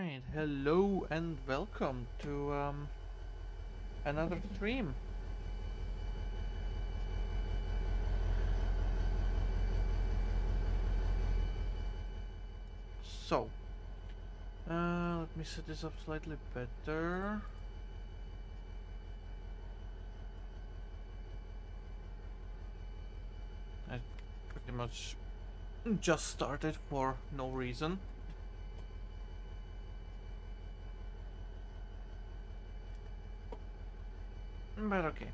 Alright, hello and welcome to another stream. So, let me set this up slightly better. I pretty much just started for no reason. But okay.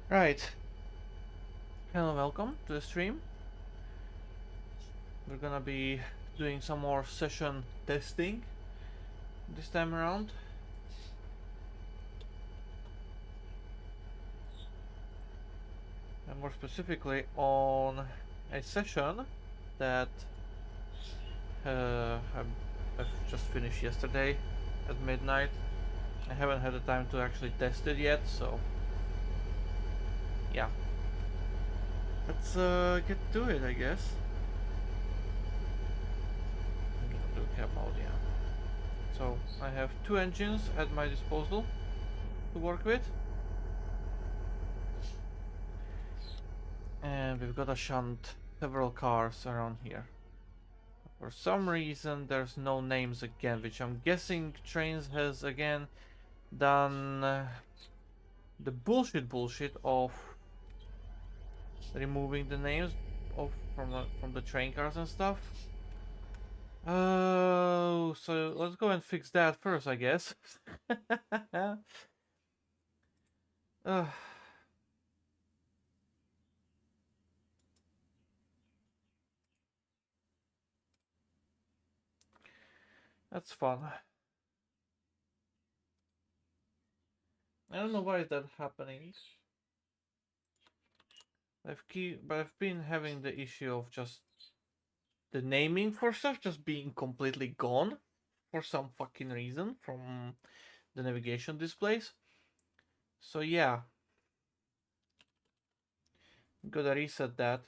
Right. Hello, welcome to the stream. We're gonna be doing some more session testing this time around. And more specifically on a session that I've just finished yesterday at midnight. I haven't had the time to actually test it yet, so yeah. Let's get to it, I guess. Do cab mode, yeah. So I have two engines at my disposal to work with. And we've got to shunt several cars around here. For some reason there's no names again, which I'm guessing Trainz has again done the bullshit of removing the names of from the train cars and stuff. Oh, so let's go and fix that first, I guess. uh, that's fun. I don't know why is that happening. But I've been having the issue of just the naming for stuff just being completely gone for some fucking reason from the navigation displays. So yeah, gotta reset that.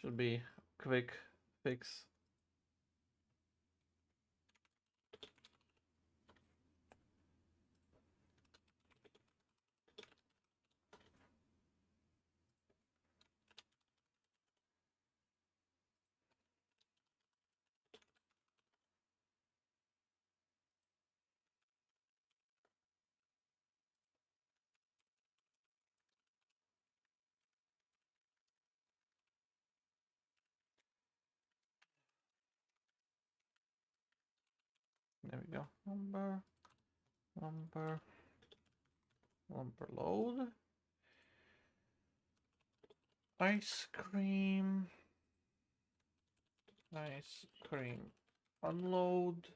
Should be quick fix. There we go. Lumber load. Ice cream unload.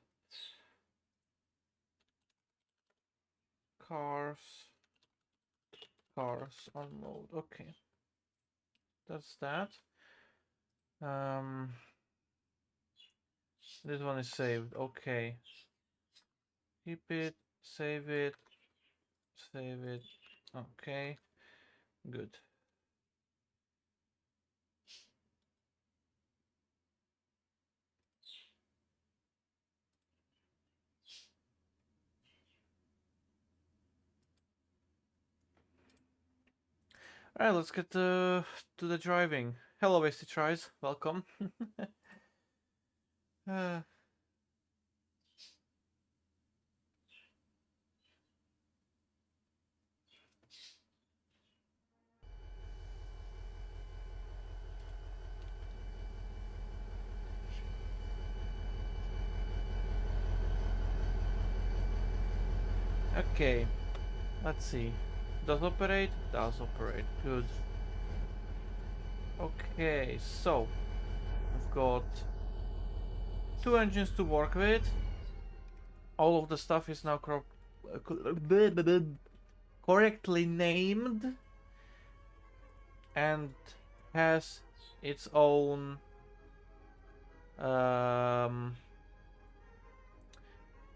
Cars unload. Okay, that's that. This one is saved. Okay, keep it, save it. Okay, good. Alright, let's get to the driving. Hello, Wasty Tries. Welcome. uh, okay, let's see. Does operate? Does operate. Good. Okay, so we've got two engines to work with. All of the stuff is now correctly named. and has its own um,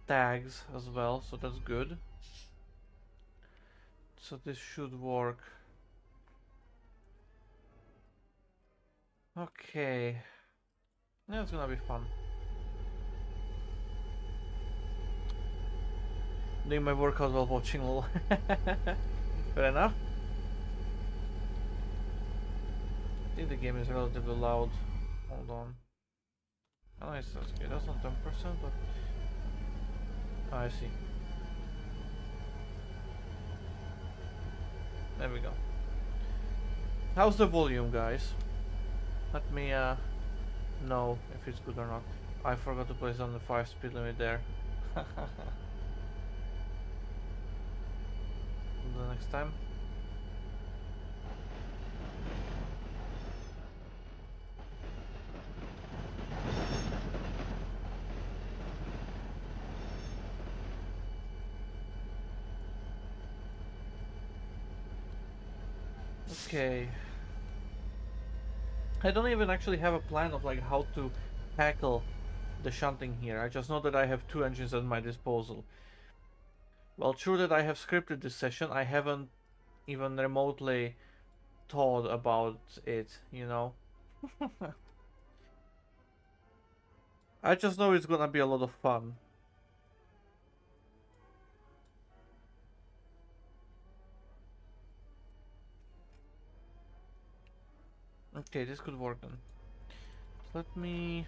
tags as well, so that's good. So this should work. Okay. Yeah, it's gonna be fun. Doing my workout while watching LOL. Fair enough. I think the game is relatively loud. Hold on. Oh, nice, that's okay. That's not 10%, but... Oh, I see. There we go. How's the volume, guys? Let me know if it's good or not. I forgot to place on the 5 speed limit there. The next time. Okay. I don't even actually have a plan of like how to tackle the shunting here. I just know that I have 2 engines at my disposal. Well, true that I have scripted this session, I haven't even remotely thought about it, you know? I just know it's gonna be a lot of fun. Okay, this could work then. Let me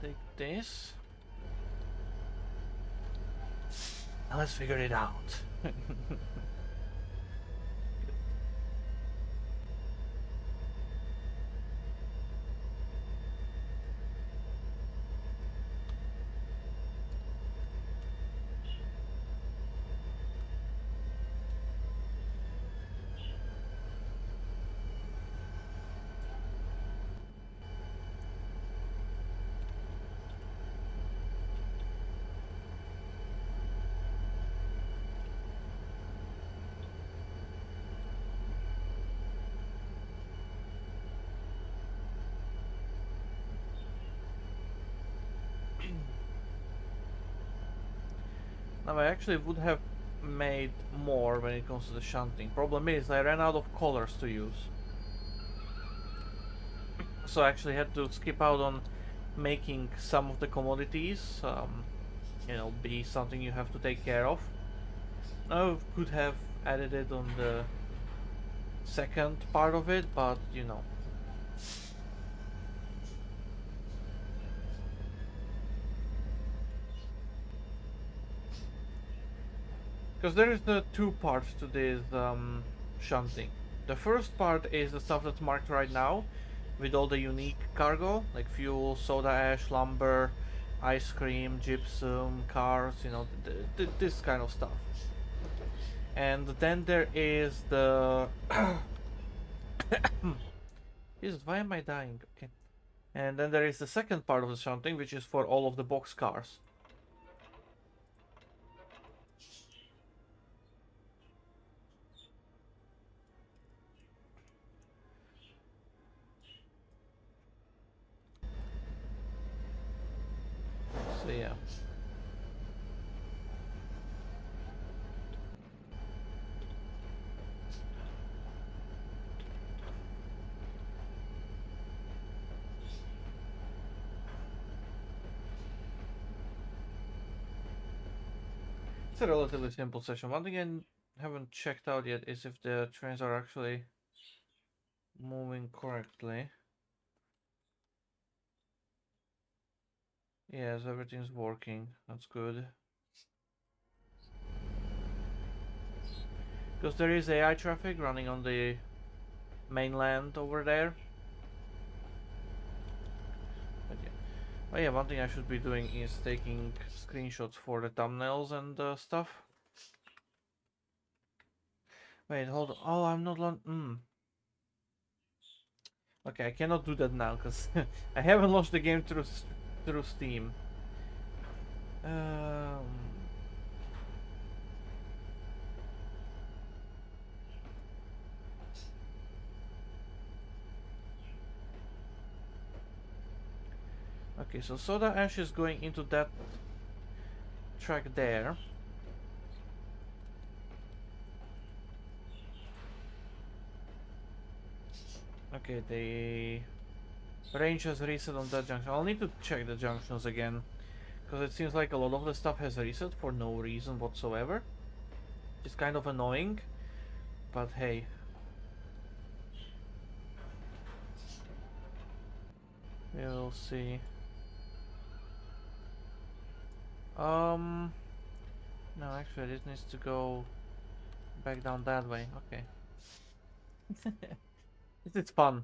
take this. Now let's figure it out. Now I actually would have made more when it comes to the shunting. Problem is I ran out of colors to use. So I actually had to skip out on making some of the commodities, you know, be something you have to take care of. I could have added it on the second part of it, but you know. Because there is the two parts to this shunting. The first part is the stuff that's marked right now, with all the unique cargo, like fuel, soda ash, lumber, ice cream, gypsum, cars, you know, this kind of stuff. And then there is the... Jesus, why am I dying? Okay. And then there is the second part of the shunting, which is for all of the box cars. So yeah. It's a relatively simple session. One thing I haven't checked out yet is if the trains are actually moving correctly. Yes, everything's working. That's good. Because there is AI traffic running on the mainland over there. But yeah. Oh yeah, one thing I should be doing is taking screenshots for the thumbnails and stuff. Wait, hold on. Oh, I'm not on. Okay, I cannot do that now because I haven't launched the game through Steam. Um, Okay, so soda ash is going into that track there. Okay, the range has reset on that junction. I'll need to check the junctions again, because it seems like a lot of the stuff has reset for no reason whatsoever. It's kind of annoying, but hey. We'll see. No, actually, this needs to go back down that way. Okay. This is fun.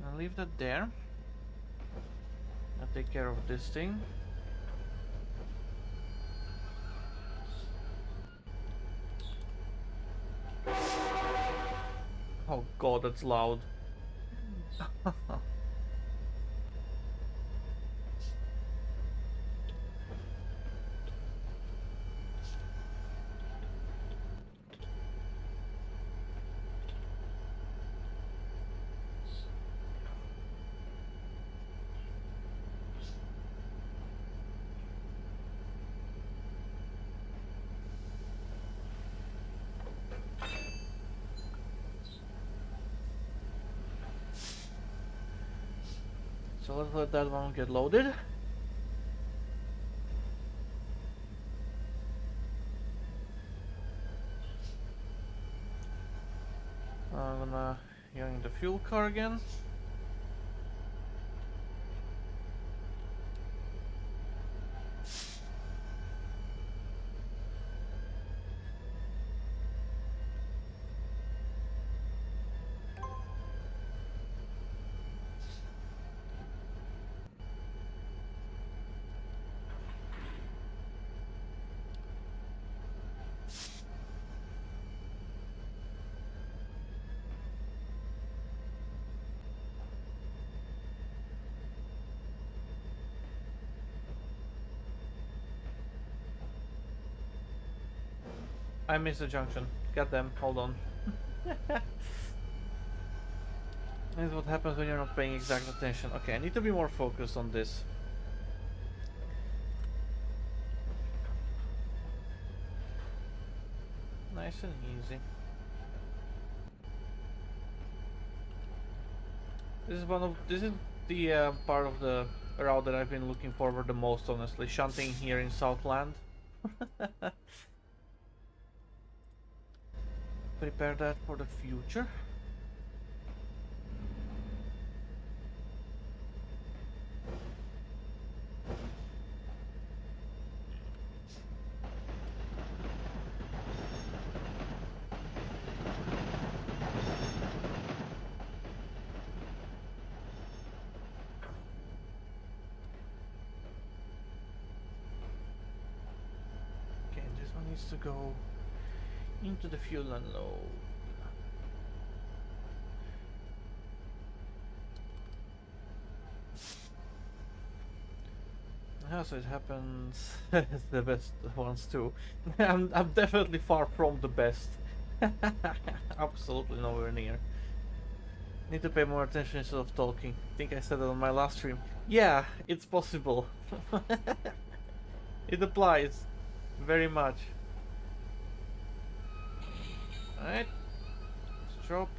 I'll leave that there. I'll take care of this thing. Oh god, that's loud. So let's let that one get loaded. I'm gonna young the fuel car again. I missed the junction. God damn, hold on. This is what happens when you're not paying exact attention. Okay, I need to be more focused on this. Nice and easy. This is the part of the route that I've been looking forward the most, honestly. Shunting here in Southland. Prepare that for the future. Okay, this one needs to go into the fuel unload. Yeah, so it happens the best ones too. I'm definitely far from the best. Absolutely nowhere near. Need to pay more attention instead of talking. I think I said it on my last stream. Yeah, it's possible. It applies very much. Alright, let's drop.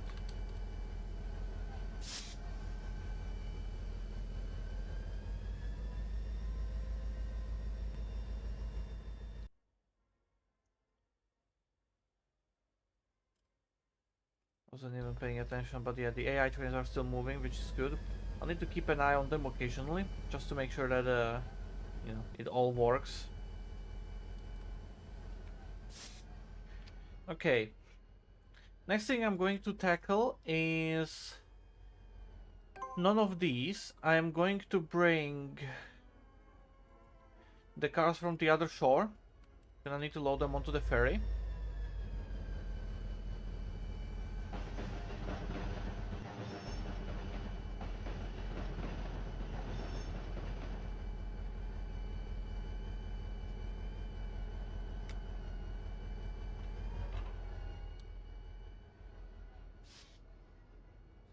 Wasn't even paying attention, but yeah, the AI trains are still moving, which is good. I'll need to keep an eye on them occasionally, just to make sure that, you know, it all works. Okay. Next thing I'm going to tackle is none of these. I am going to bring the cars from the other shore. Gonna need to load them onto the ferry.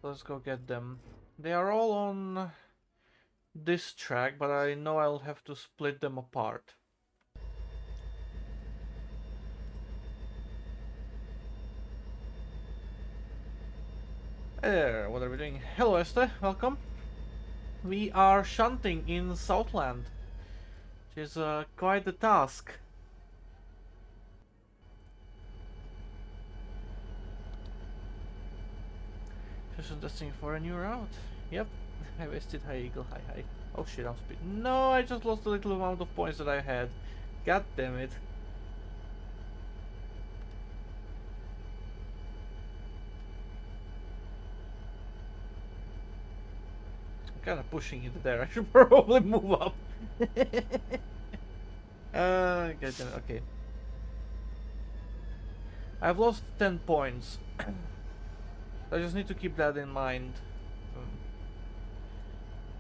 So let's go get them. They are all on this track, but I know I'll have to split them apart. There, what are we doing? Hello Esther, welcome. We are shunting in Southland, which is quite the task. Just testing for a new route. Yep, I wasted high eagle, hi. Oh shit, I'm speed. No, I just lost a little amount of points that I had. God damn it. I'm kind of pushing it there. I should probably move up. God damn it. Okay. I've lost 10 points. I just need to keep that in mind.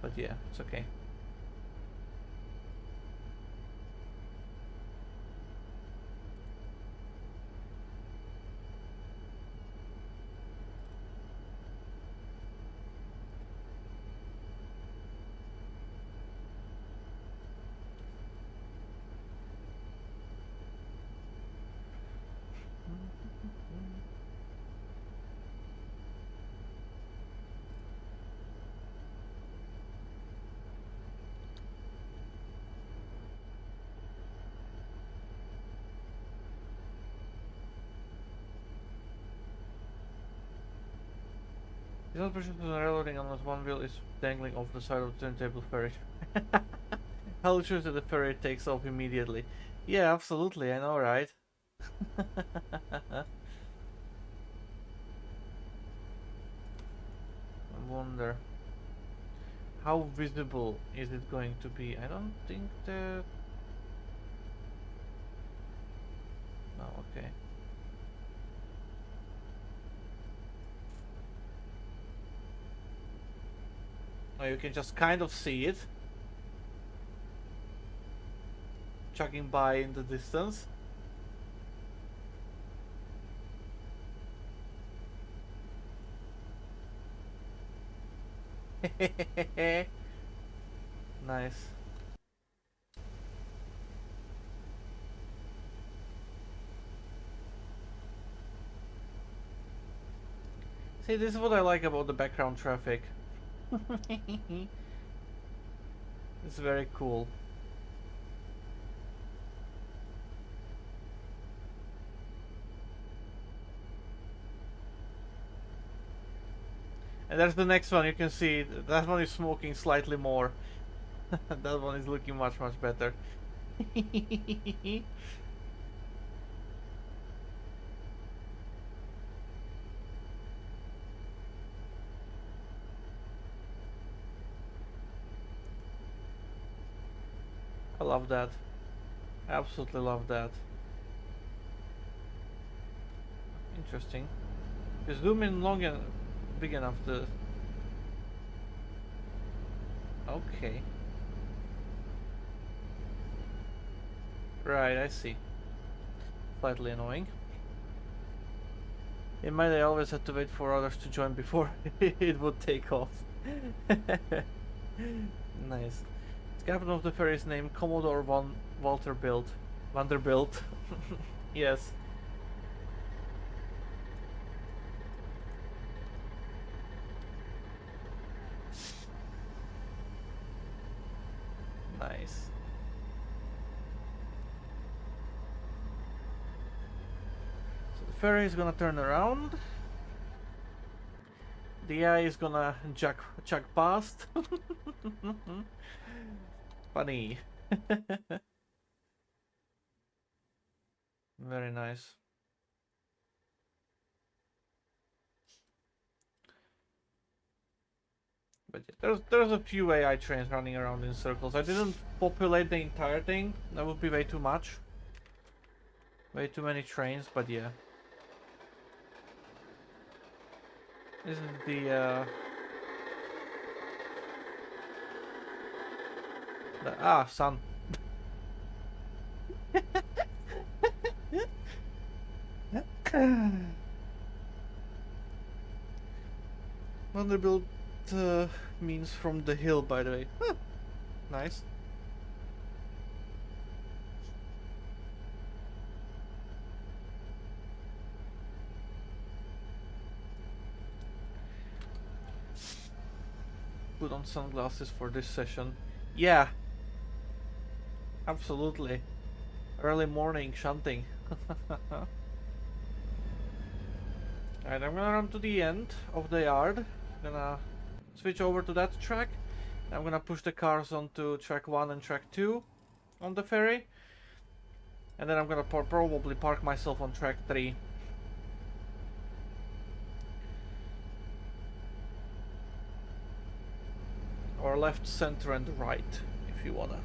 But yeah, it's okay. It's not precious when reloading unless one wheel is dangling off the side of the turntable ferry. How sure that the ferry takes off immediately? Yeah, absolutely, I know, right? I wonder how visible is it going to be? I don't think that... No, okay. Oh, you can just kind of see it chugging by in the distance. Nice. See, this is what I like about the background traffic. It's very cool. And there's the next one, you can see that one is smoking slightly more. That one is looking much better. I love that. Absolutely love that. Interesting. You zoom in long and big enough to... Okay. Right, I see. Slightly annoying. In my day, I always had to wait for others to join before it would take off. Nice. The captain of the ferry is named Commodore von Vanderbilt. Yes. Nice. So the ferry is gonna turn around. The AI is gonna chug past. Funny. Very nice. But yeah, there's a few AI trains running around in circles. I didn't populate the entire thing. That would be way too much. Way too many trains, but yeah. This is the sun. Vanderbilt means from the hill, by the way. Huh, nice. Put on sunglasses for this session. Yeah, absolutely. Early morning shunting. Alright, I'm gonna run to the end of the yard. Gonna switch over to that track. I'm gonna push the cars onto track 1 and track 2 on the ferry. And then I'm gonna probably park myself on track 3. Or left, center, and right, if you wanna.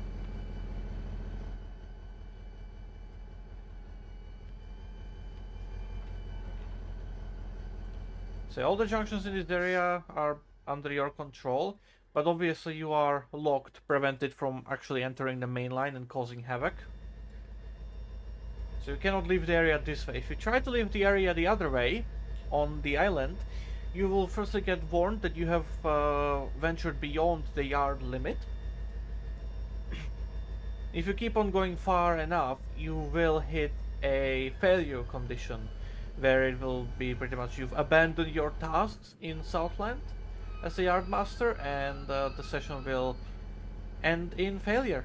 So all the junctions in this area are under your control, but obviously you are locked, prevented from actually entering the main line and causing havoc. So you cannot leave the area this way. If you try to leave the area the other way, on the island, you will firstly get warned that you have ventured beyond the yard limit. If you keep on going far enough, you will hit a failure condition, where it will be pretty much you've abandoned your tasks in Southland as a yard master, and the session will end in failure.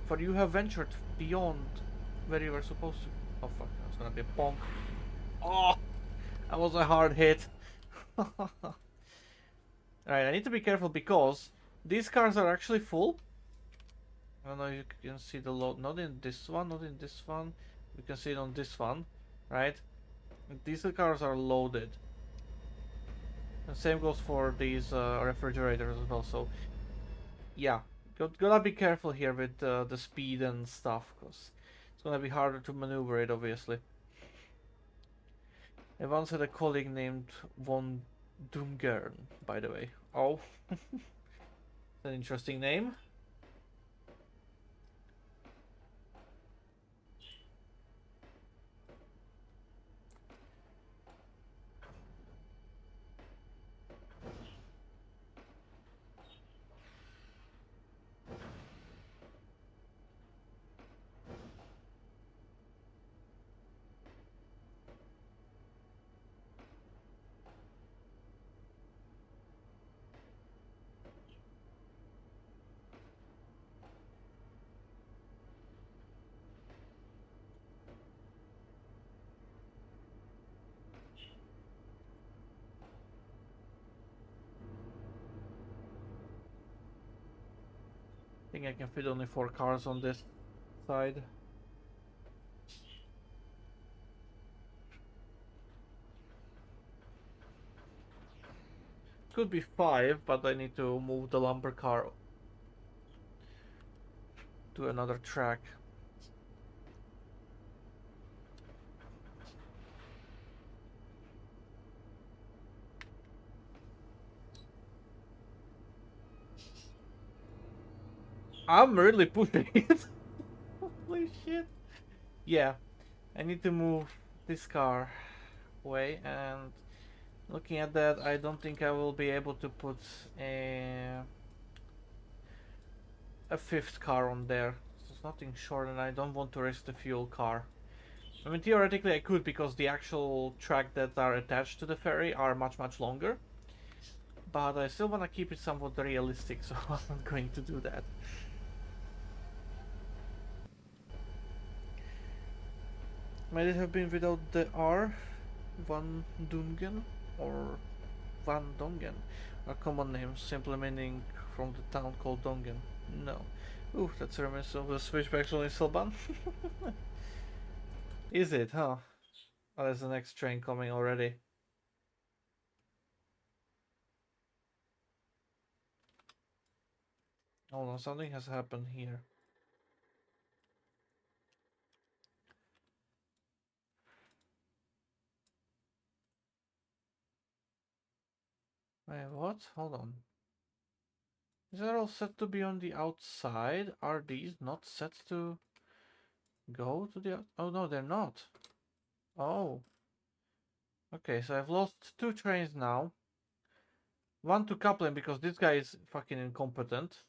For you have ventured beyond where you were supposed to. Oh fuck, that's gonna be a bonk. Oh, that was a hard hit. Alright, I need to be careful because these cars are actually full. I don't know if you can see the load. Not in this one, not in this one. You can see it on this one, right? Diesel cars are loaded. And same goes for these refrigerators as well. So, yeah, gotta be careful here with the speed and stuff, because it's gonna be harder to maneuver it, obviously. I once had a colleague named Von Dungern, by the way. Oh, it's an interesting name. I think I can fit only 4 cars on this side. Could be 5, but I need to move the lumber car to another track. I'm really pushing it. Holy shit. Yeah, I need to move this car away, and looking at that, I don't think I will be able to put a 5th car on there. There's nothing short, and I don't want to risk the fuel car. I mean, theoretically I could, because the actual track that are attached to the ferry are much longer. But I still want to keep it somewhat realistic, so I'm not going to do that. Might it have been without the R? Van Dungen or Van Dongen are common names, simply meaning from the town called Dongen. No. Ooh, that's a reminiscence of the switchbacks on Isilban. Is it, huh? Oh, there's the next train coming already. Hold on, something has happened here. Wait, what? Hold on. Is that all set to be on the outside? Are these not set to go to the... Oh no, they're not. Oh. Okay, so I've lost 2 trains now. One to coupling because this guy is fucking incompetent.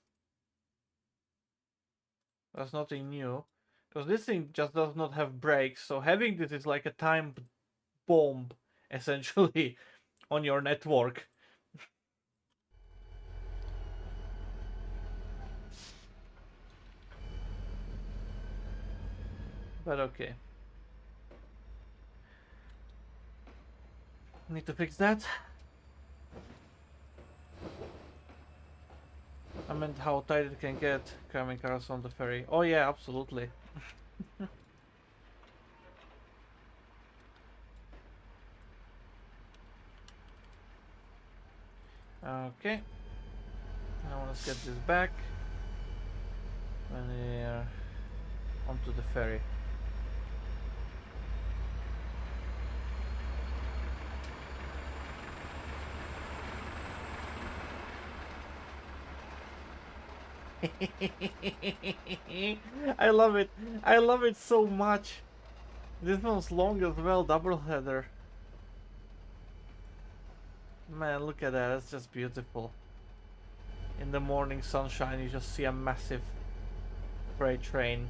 That's nothing new. Because this thing just does not have brakes, so having this is like a time bomb, essentially, on your network. But okay. Need to fix that. I meant how tight it can get cramming cars on the ferry. Oh yeah, absolutely. Okay. Now let's get this back. And we're onto the ferry. I love it. I love it so much. This one's long as well, double header. Man, look at that. It's just beautiful. In the morning sunshine, you just see a massive freight train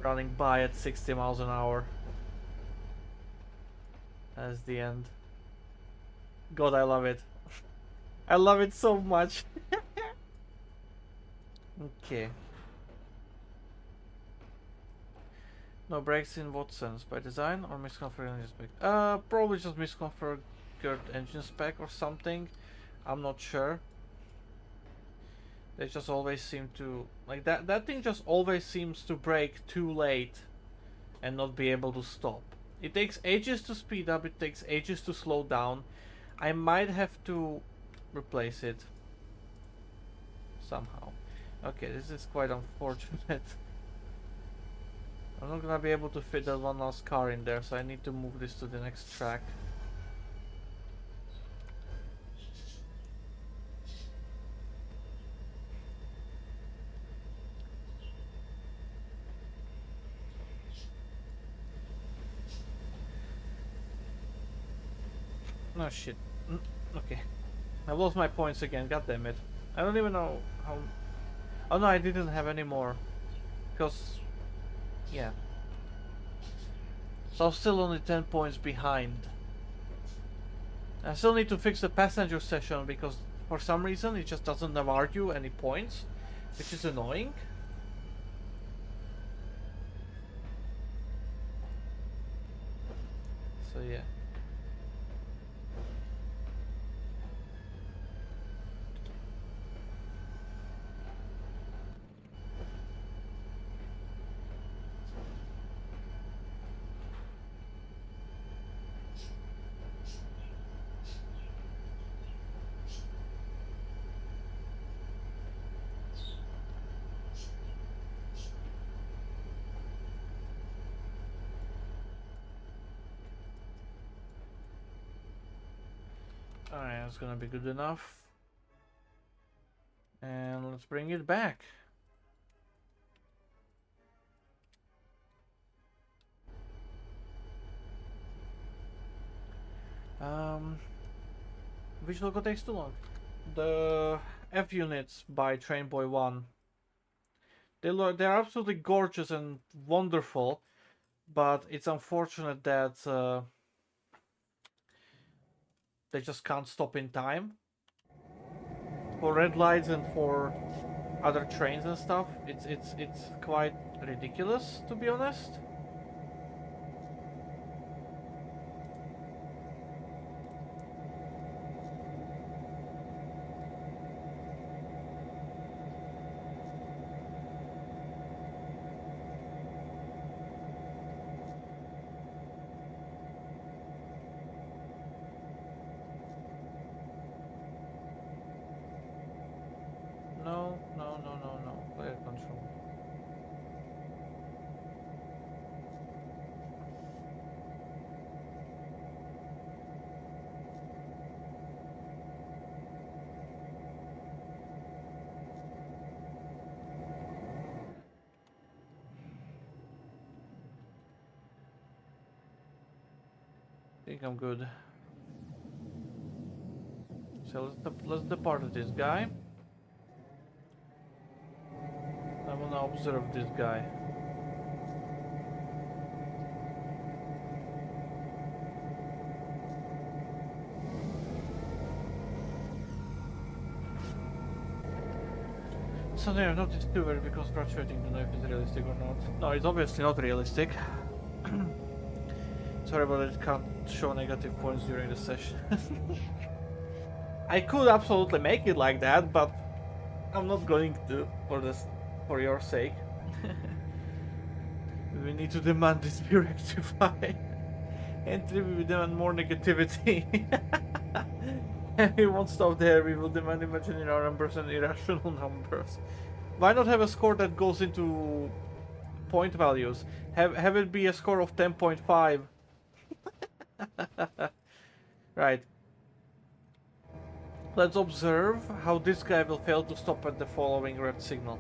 running by at 60 miles an hour. That's the end. God, I love it. I love it so much. Okay. No brakes in what sense? By design or misconfigured engine spec? Probably just misconfigured engine spec or something. I'm not sure. They just always seem to like that thing just always seems to brake too late and not be able to stop. It takes ages to speed up, it takes ages to slow down. I might have to replace it somehow. Okay, this is quite unfortunate. I'm not gonna be able to fit that one last car in there, so I need to move this to the next track. No shit. Okay. I lost my points again, god damn it. I don't even know how... Oh no, I didn't have any more. Because... Yeah. So I'm still only 10 points behind. I still need to fix the passenger session because for some reason it just doesn't award you any points, which is annoying. So yeah. Alright, that's gonna be good enough. And let's bring it back. Which logo takes too long? The F units by Trainboy 1. They're absolutely gorgeous and wonderful, but it's unfortunate that they just can't stop in time. For red lights and for other trains and stuff, it's quite ridiculous, to be honest. No, no, think I'm good. So let's depart this guy. I wanna observe this guy. Something I've noticed too very because fluctuating to know if it's realistic or not. No, it's obviously not realistic. Sorry, but it can't show negative points during the session. I could absolutely make it like that, but I'm not going to for your sake. We need to demand this be rectified. Entry we demand more negativity. And we won't stop there, we will demand imaginary numbers and irrational numbers. Why not have a score that goes into point values? Have it be a score of 10.5. Right. Let's observe how this guy will fail to stop at the following red signal.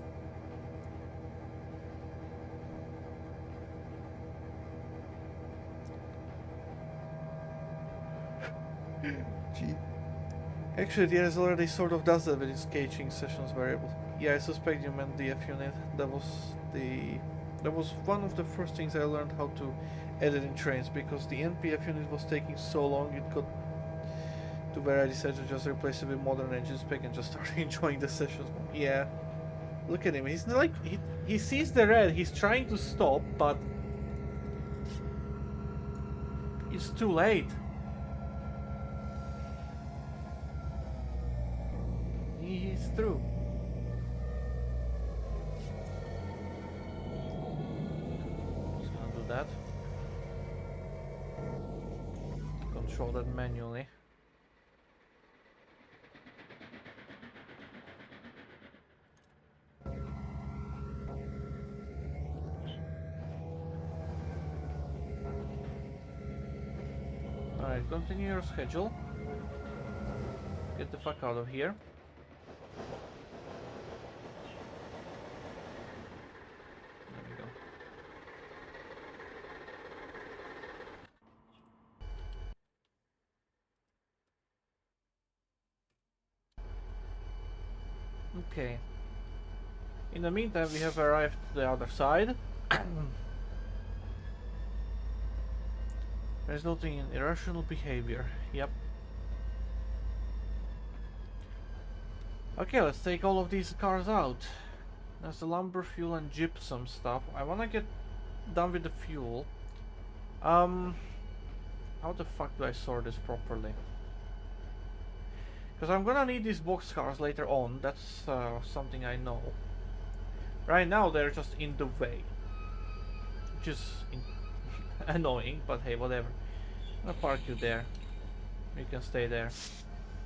Gee. Actually, the DRS already sort of does that with its caching sessions variable. Yeah, I suspect you meant the F unit. That was one of the first things I learned how to edit in Trainz, because the NPF unit was taking so long it got to where I decided to just replace it with modern engine spec and just start enjoying the sessions. Yeah. Look at him, he's like, he sees the red, he's trying to stop, but it's too late. He's through. Just gonna do that. Control that manually. Alright, continue your schedule. Get the fuck out of here. There we go. Okay. In the meantime, we have arrived to the other side. Resulting in irrational behavior. Yep. Okay, let's take all of these cars out. There's the lumber, fuel, and gypsum stuff. I wanna get done with the fuel. How the fuck do I sort this properly? Because I'm gonna need these box cars later on. That's something I know. Right now they're just in the way, which is annoying, but hey, whatever. I'll park you there. You can stay there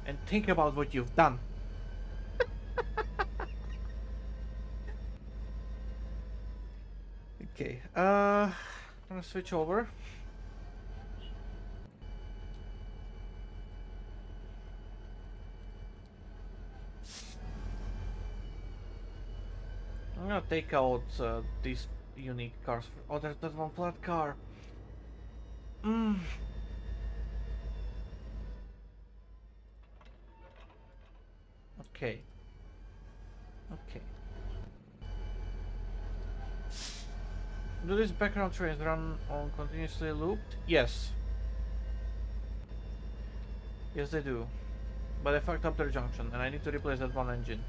and think about what you've done. Okay, I'm gonna switch over. I'm gonna take out these unique cars. Oh, there's that one flat car. Okay. Okay. Do these background trains run on continuously looped? Yes. Yes, they do. But I fucked up their junction, and I need to replace that one engine.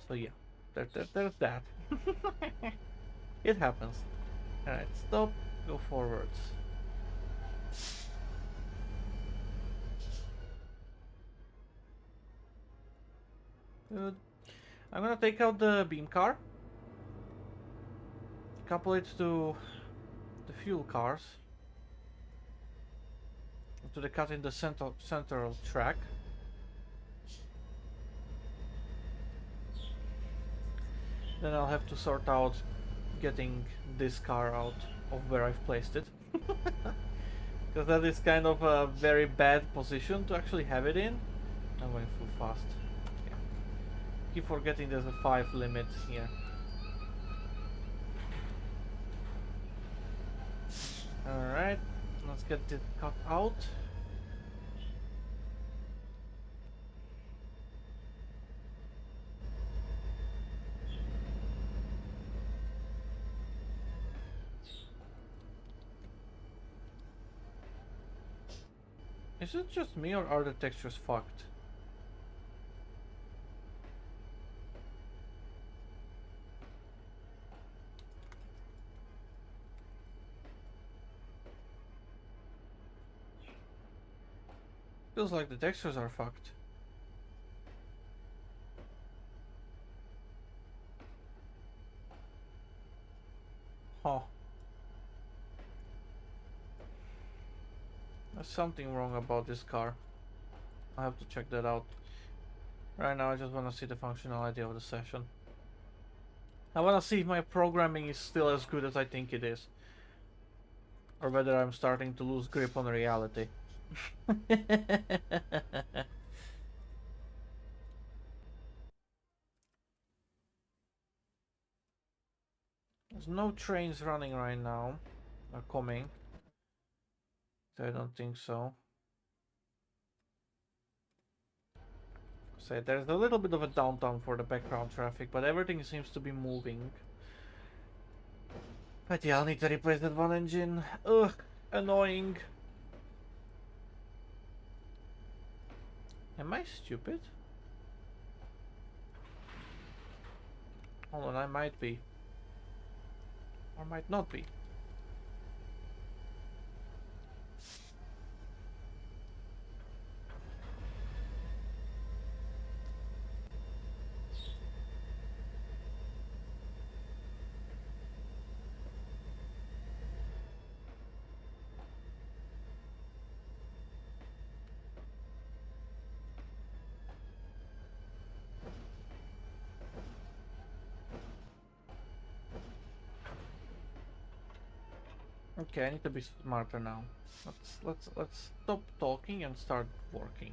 So yeah, there's that. It happens. Alright, stop, go forwards. Good. I'm gonna take out the beam car. Couple it to the fuel cars. To the cut in the central track. Then I'll have to sort out getting this car out of where I've placed it. Because that is kind of a very bad position to actually have it in. I'm going full fast. Yeah. Keep forgetting there's a 5 limit here. Alright, let's get this cut out. Is it just me or are the textures fucked? Feels like the textures are fucked. Huh. There's something wrong about this car. I have to check that out. Right now I just want to see the functionality of the session. I want to see if my programming is still as good as I think it is. Or whether I'm starting to lose grip on reality. There's no trains running right now. Or coming. I don't think so. So there's a little bit of a downtown for the background traffic, but everything seems to be moving. But yeah, I'll need to replace that one engine. Ugh, annoying. Am I stupid? Hold on, I might be. Or might not be. Okay, I need to be smarter now. Let's stop talking and start working.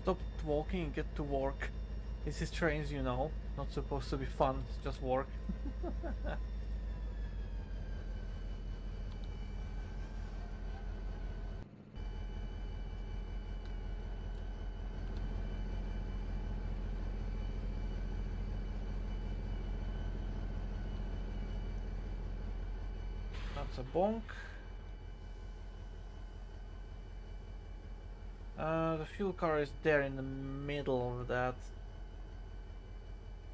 Stop walking and get to work. This is Trainz, you know. Not supposed to be fun, it's just work. That's a bonk. The fuel car is there in the middle of that.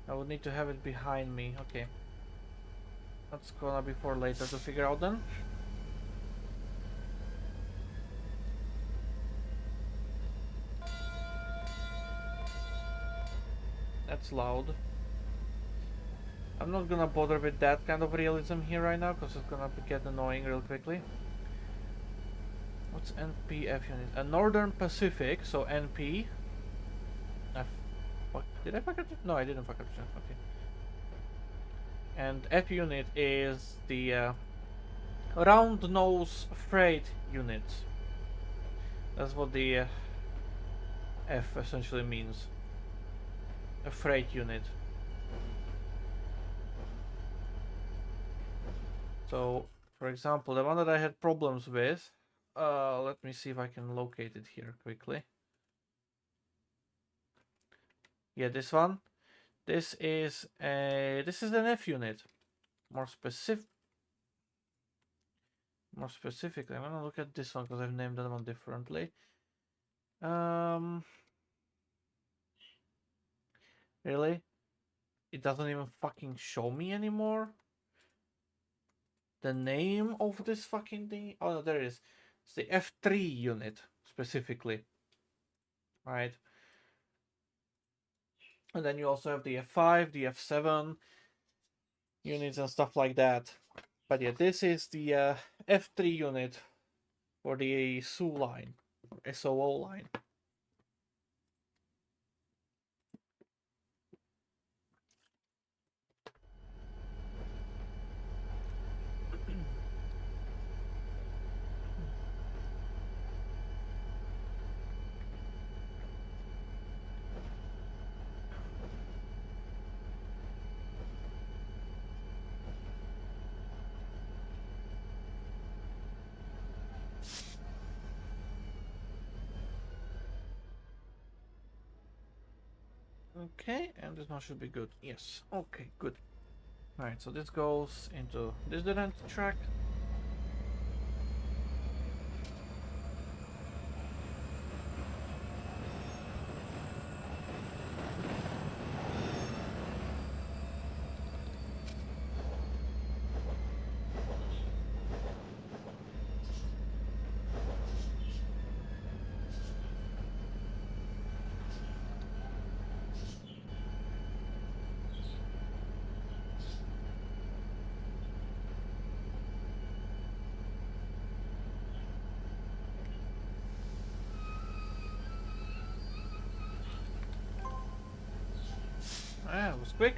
I would need to have it behind me. Okay. That's gonna be for later to figure out then. That's loud. I'm not gonna bother with that kind of realism here right now because it's gonna get annoying real quickly. What's NPF unit? A Northern Pacific, so NP. Did I fuck up? No, I didn't fuck up. Okay. And F unit is the round nose freight unit. That's what the F essentially means. A freight unit. So, for example, the one that I had problems with, let me see if I can locate it here quickly. Yeah, this one. This is an F unit. More specific. More specifically, I'm gonna look at this one because I've named that one differently. Um, really? It doesn't even fucking show me anymore? The name of this fucking thing? Oh, no, there it is. It's the F3 unit, specifically. Right? And then you also have the F5, the F7 units and stuff like that. But yeah, this is the F3 unit for the SOO line, or SOO line. Okay, and this one should be good. Yes. Okay, good. Alright, so this goes into this descent track. Ah, it was quick.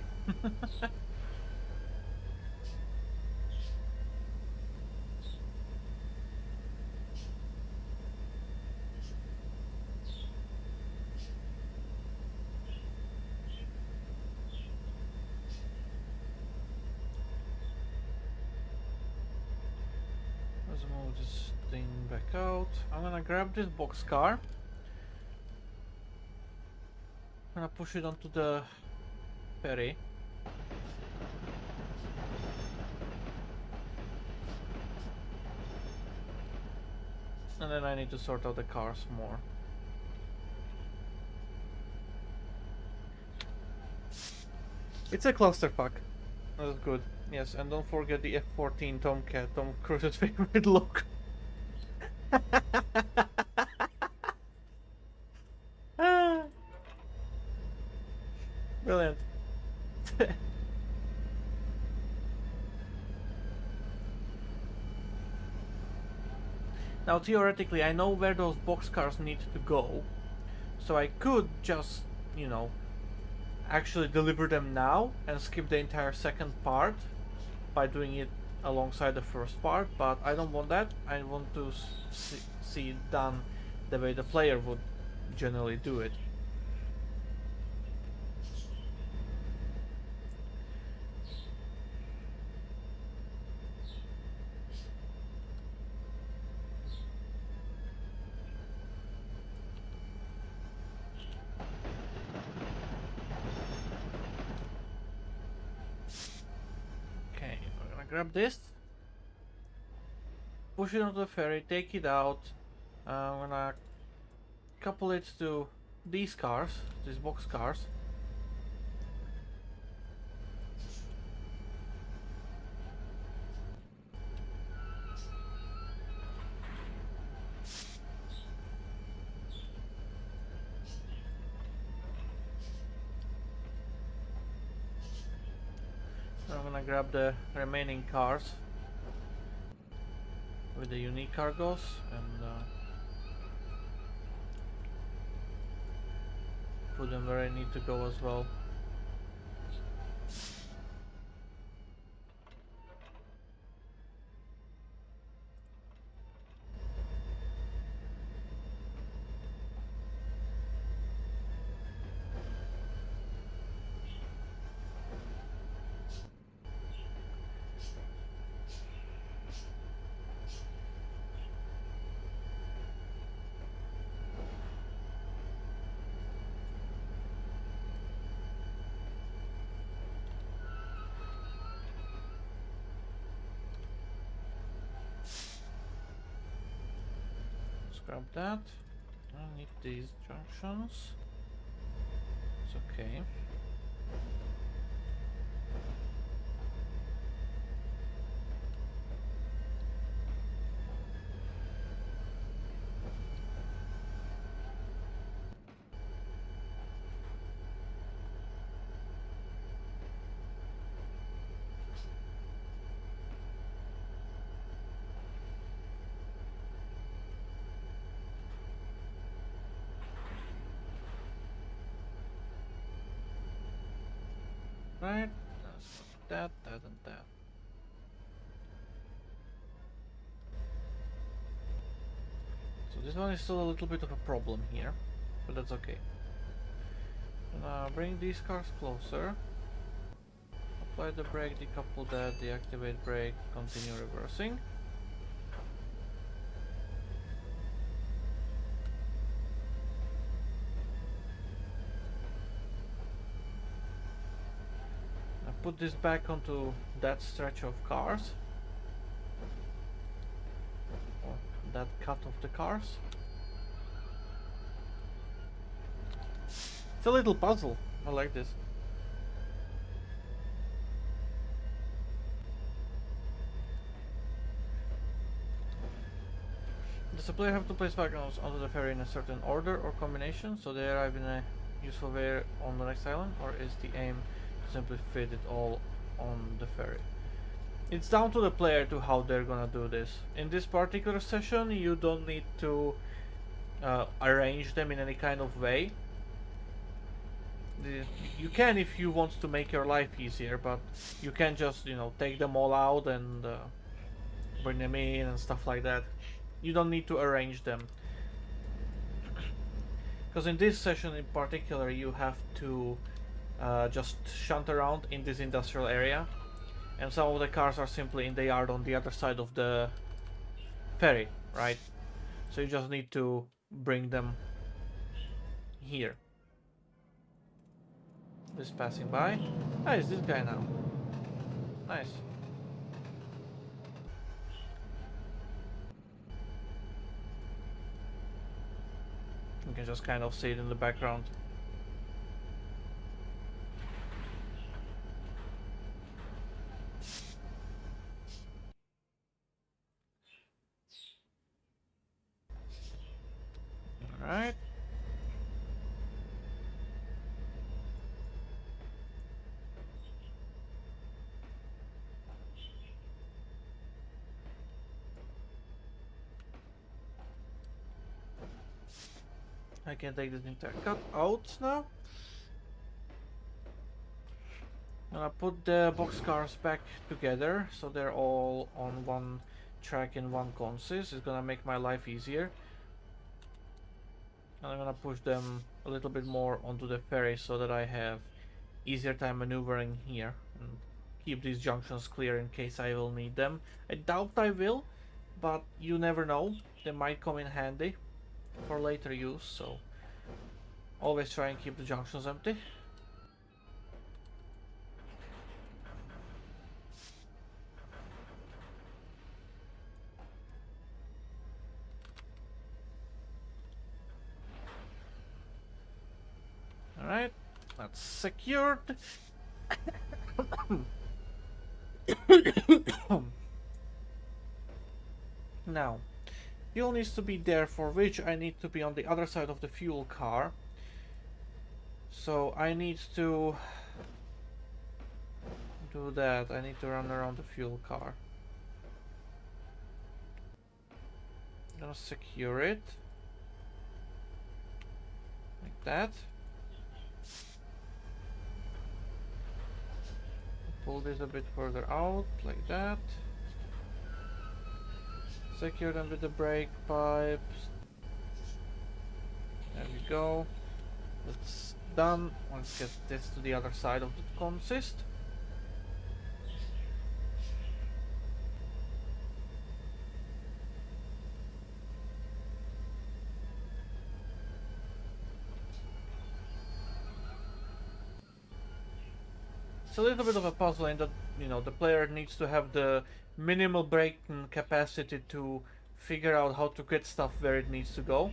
Let's move this thing back out. I'm gonna grab this box car. I'm gonna push it onto the ferry. And then I need to sort out the cars more. It's a clusterfuck. That's good. Yes, and don't forget the F-14 Tomcat, Tom Cruise's favorite look. Ah, brilliant. Now, theoretically, I know where those boxcars need to go, so I could just, you know, actually deliver them now and skip the entire second part by doing it alongside the first part, but I don't want that. I want to see it done the way the player would generally do it. Okay, I'm gonna grab this, push it onto the ferry, take it out. I'm gonna couple it to these cars, these box cars. I'm gonna grab the remaining cars with the unique cargoes and put them where I need to go as well. grab that. I need these junctions. It's okay. Right, that's that, that, and that. So this one is still a little bit of a problem here, but that's okay. Bring these cars closer. Apply the brake, decouple that, deactivate brake, continue reversing. Now put this back onto that stretch of cars. Or that cut of the cars. It's a little puzzle. I like this. Does the player have to place wagons onto the ferry in a certain order or combination so they arrive in a useful way on the next island, or is the aim to simply fit it all on the ferry? It's down to the player to how they're gonna do this. In this particular session, you don't need to arrange them in any kind of way. You can if you want to make your life easier, but you can just, you know, take them all out and bring them in and stuff like that. You don't need to arrange them. Because in this session in particular, you have to just shunt around in this industrial area. And some of the cars are simply in the yard on the other side of the ferry, right? So you just need to bring them here. This passing by. Ah, it's this guy now. Nice. You can just kind of see it in the background. Alright. I can take this entire cut out now. And I put the boxcars back together so they're all on one track in one consist. It's gonna make my life easier. And I'm gonna push them a little bit more onto the ferry so that I have easier time maneuvering here and keep these junctions clear in case I will need them. I doubt I will, but you never know. They might come in handy for later use, so always try and keep the junctions empty. Alright, that's secured. Now, fuel needs to be there, for which I need to be on the other side of the fuel car. So I need to do that. I need to run around the fuel car. I'm gonna secure it. Like that. Pull this a bit further out, like that. Secure them with the brake pipes. There we go. That's done. Let's get this to the other side of the consist. It's a little bit of a puzzle in that, you know, the player needs to have the minimal braking capacity to figure out how to get stuff where it needs to go.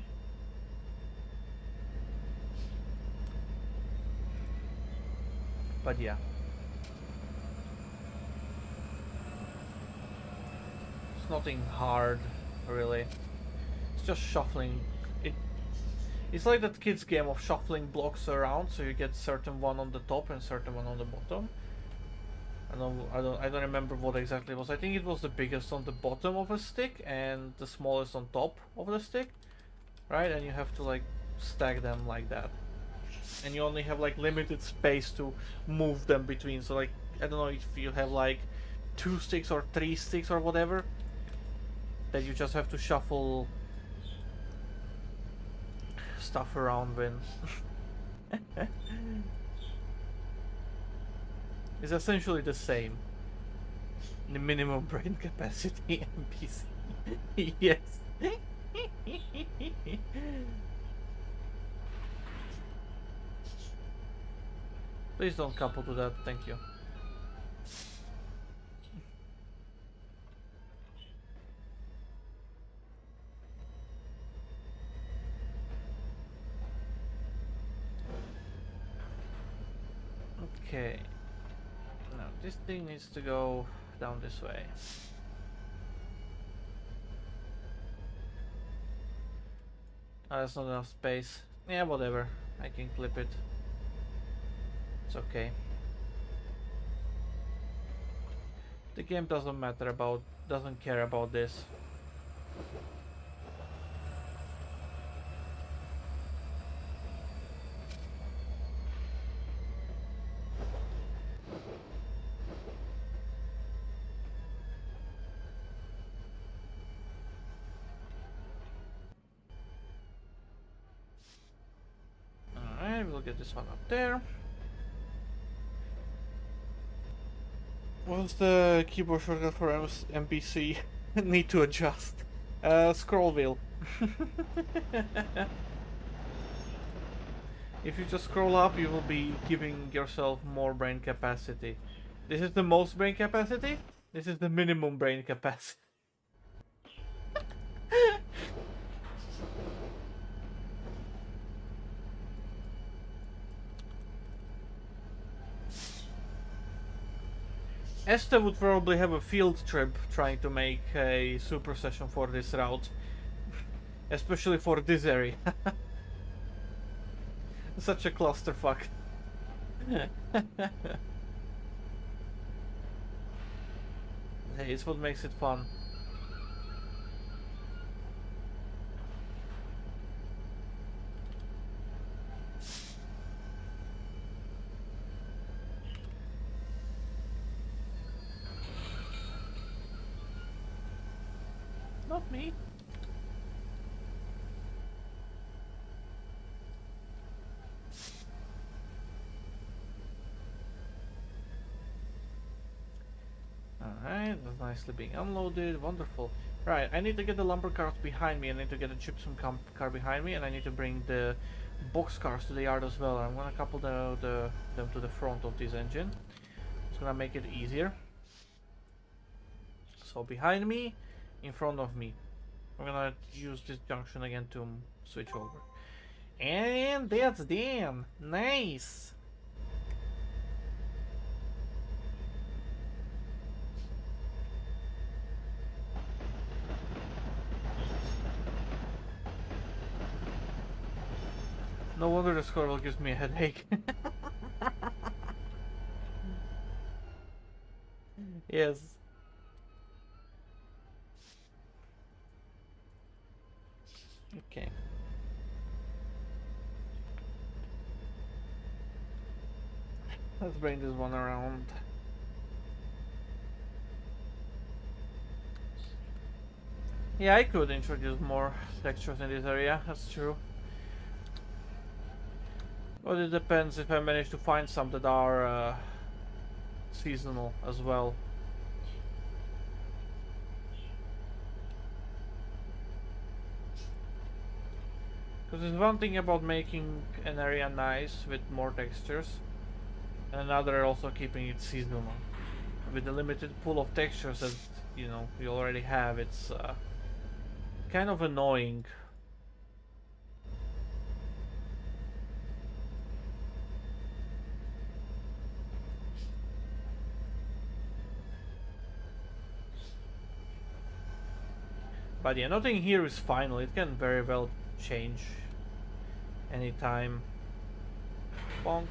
But yeah. It's nothing hard, really. It's just shuffling. It's like that kid's game of shuffling blocks around, so you get certain one on the top and certain one on the bottom. I don't remember what exactly it was. I think it was the biggest on the bottom of a stick and the smallest on top of the stick, right? And you have to like stack them like that. And you only have like limited space to move them between. So like I don't know if you have like 2 sticks or 3 sticks or whatever, that you just have to shuffle stuff around when. It's essentially the same. The minimum brain capacity NPC. Yes. Please don't couple to that, thank you. Okay. Now this thing needs to go down this way. Oh, that's not enough space. Yeah, whatever. I can clip it. It's okay. The game doesn't care about this. Alright, we'll get this one up there. What's the keyboard shortcut for NPC? Need to adjust. Scroll wheel. If you just scroll up, you will be giving yourself more brain capacity. This is the most brain capacity. This is the minimum brain capacity. Esther would probably have a field trip trying to make a super session for this route. Especially for this area. Such a clusterfuck. Hey, it's what makes it fun. Not me. Alright, that's nicely being unloaded. Wonderful. Right, I need to get the lumber cars behind me. I need to get a gypsum car behind me, and I need to bring the box cars to the yard as well. I'm gonna couple them to the front of this engine. It's gonna make it easier. So behind me, in front of me. I'm gonna use this junction again to switch over. And that's them. Nice. No wonder the squirrel gives me a headache. Yes. Okay. Let's bring this one around. Yeah, I could introduce more textures in this area, that's true. But it depends if I manage to find some that are seasonal as well. Because there's one thing about making an area nice with more textures, and another also keeping it seasonal. With the limited pool of textures that you already have, it's kind of annoying. But yeah, nothing here is final. It can very well change anytime. Bonk.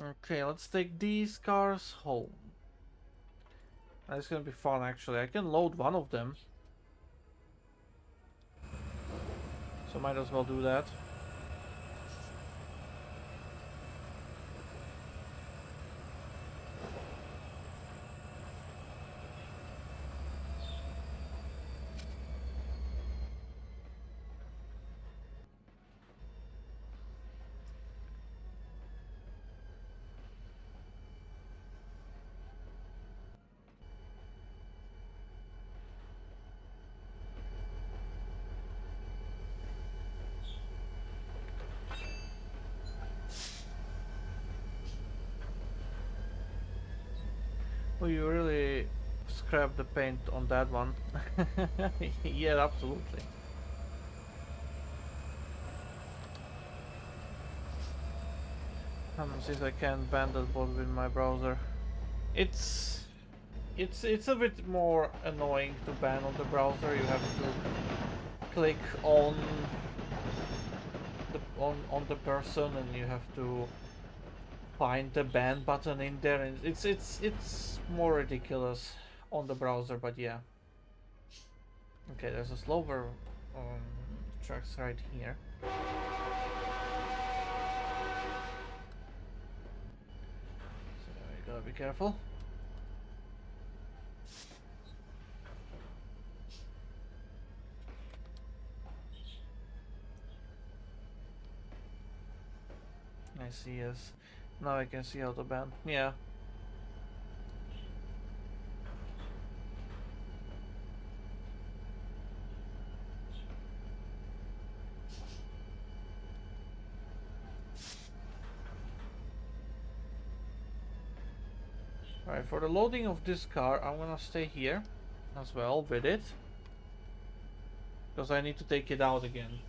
Okay, let's take these cars home. That's gonna be fun actually. I can load one of them. So might as well do that. Oh, you really scrapped the paint on that one. Yeah, absolutely. Since I can't ban that bot with my browser, it's it's a bit more annoying to ban on the browser. You have to click on the person, and you have to find the ban button in there, and it's more ridiculous on the browser. But yeah. Okay, there's a slower tracks right here. So you gotta be careful. I see, yes. Now I can see how to ban. Yeah. Alright, for the loading of this car, I'm gonna stay here as well with it. Because I need to take it out again.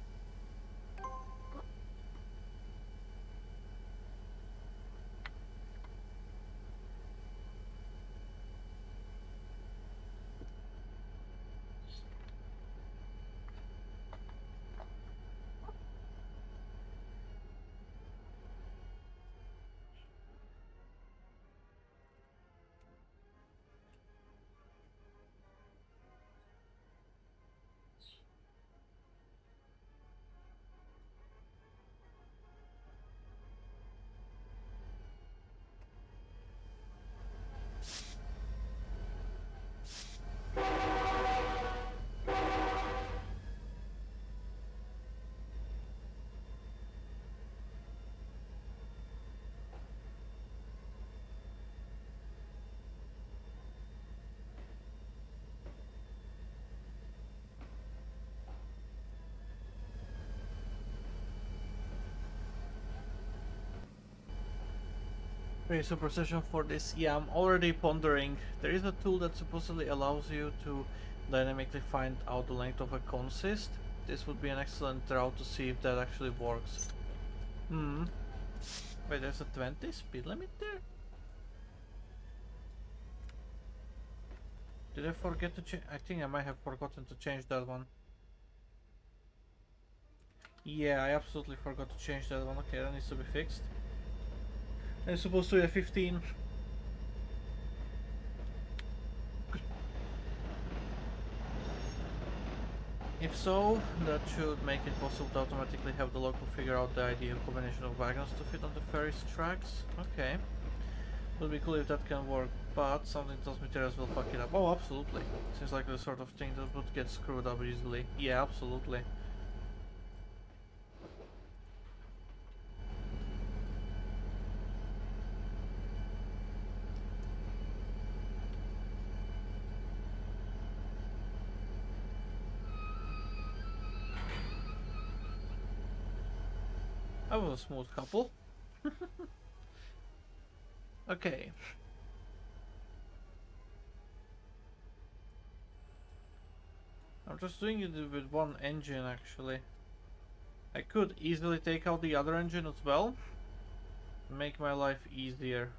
Okay, so precision for this. Yeah, I'm already pondering. There is a tool that supposedly allows you to dynamically find out the length of a consist. This would be an excellent route to see if that actually works. Hmm. Wait, there's a 20 speed limit there? Did I forget to change? I think I might have forgotten to change that one. Yeah, I absolutely forgot to change that one. Okay, that needs to be fixed. I'm supposed to be a 15. If so, that should make it possible to automatically have the local figure out the ideal combination of wagons to fit on the ferry's tracks. Okay. Would be cool if that can work, but something tells me materials will fuck it up. Oh, absolutely. Seems like the sort of thing that would get screwed up easily. Yeah, absolutely. That was a smooth couple. Okay. I'm just doing it with one engine actually. I could easily take out the other engine as well. Make my life easier.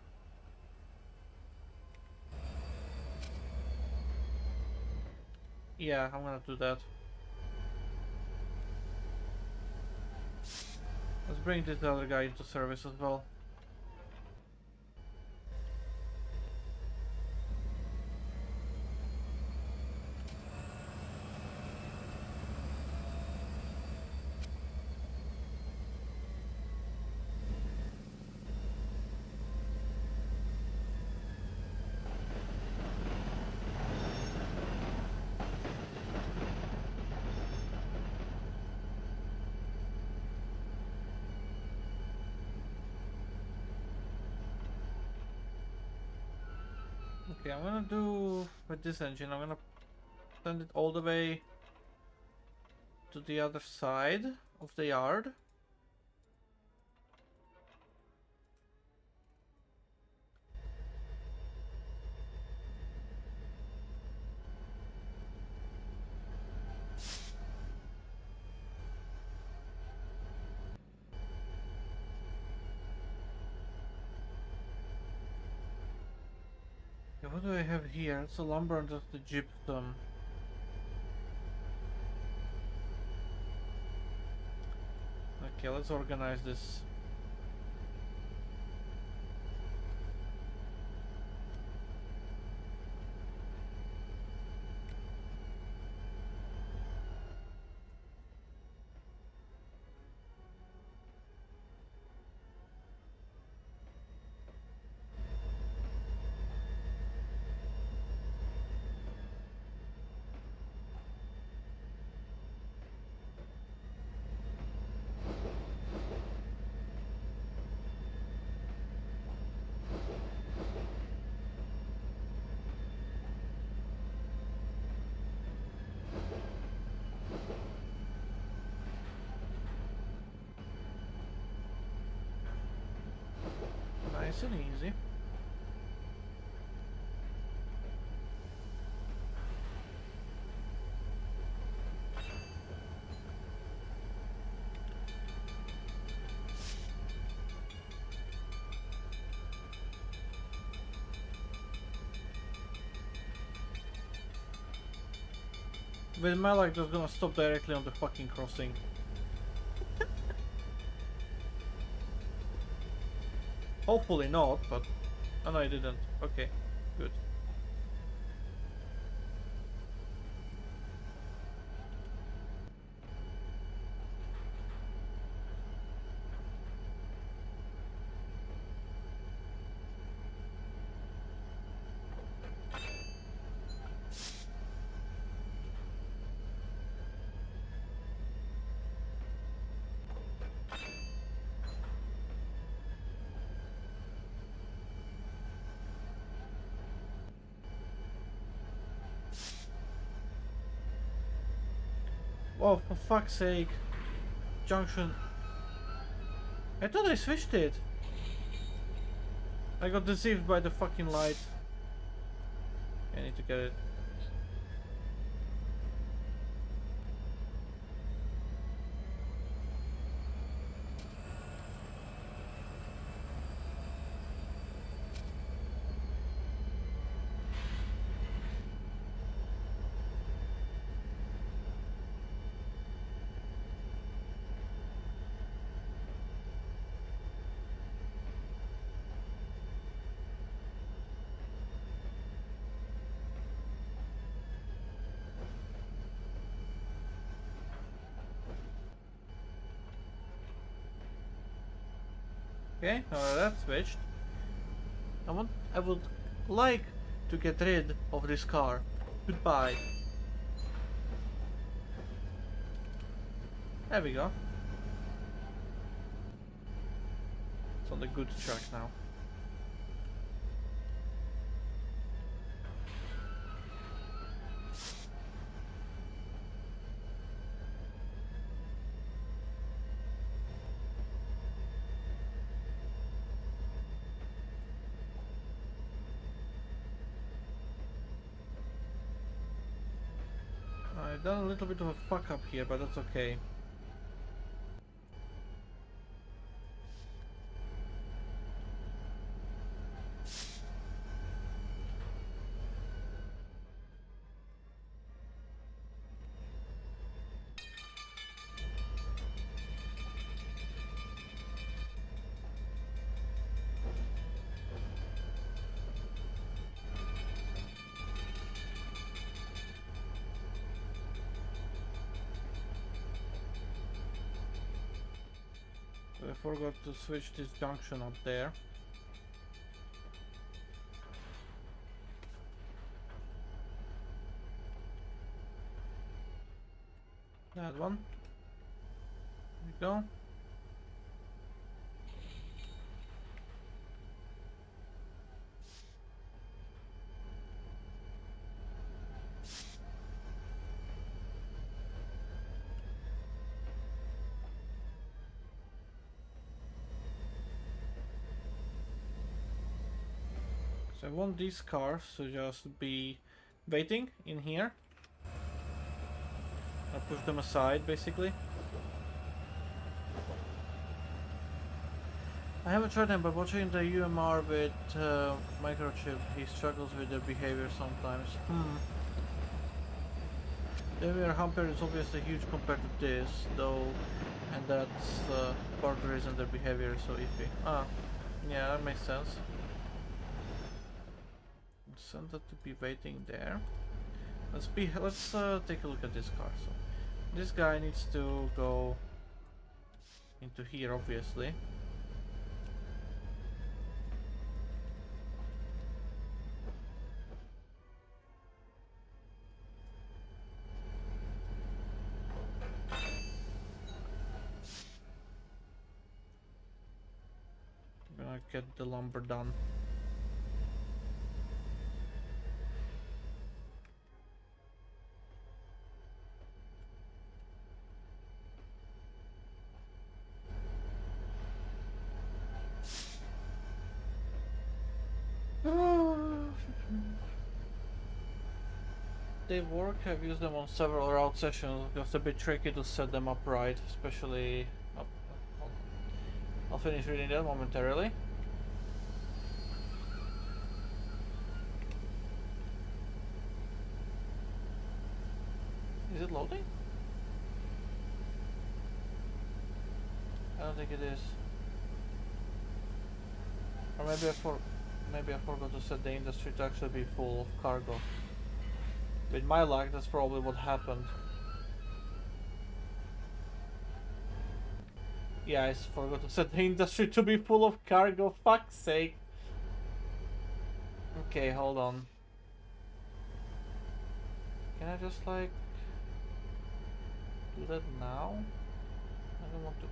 Yeah, I'm gonna do that. Let's bring this other guy into service as well. Okay, I'm gonna do with this engine, I'm gonna send it all the way to the other side of the yard. Okay, what do I have here? It's the lumber and just the gypsum. Okay, let's organize this. Nice and easy. With my luck, just gonna stop directly on the fucking crossing. Hopefully not, but... Oh no, I didn't. Okay, good. Oh, for fuck's sake. Junction. I thought I switched it. I got deceived by the fucking light. I need to get it. Okay, now that's switched. I would like to get rid of this car. Goodbye. There we go. It's on the good track now. I've done a little bit of a fuck up here, but that's okay. I forgot to switch this junction up there. That one. There we go. So I want these cars to just be waiting in here. I push them aside, basically. I haven't tried them, but watching the UMR with microchip, he struggles with their behavior sometimes. The UMR hamper is obviously huge compared to this, though, and that's part of the reason their behavior is so iffy. Ah, yeah, that makes sense. Send that to be waiting there. Let's take a look at this car. So this guy needs to go into here, obviously. I'm gonna get the lumber done. They work. I've used them on several route sessions. It's a bit tricky to set them up right, especially. I'll finish reading that momentarily. Is it loading? I don't think it is. Or maybe I forgot to set the industry to actually be full of cargo. With my luck, that's probably what happened. Yeah, I forgot to set the industry to be full of cargo, fuck's sake. Okay, hold on. Can I just like do that now? I don't want to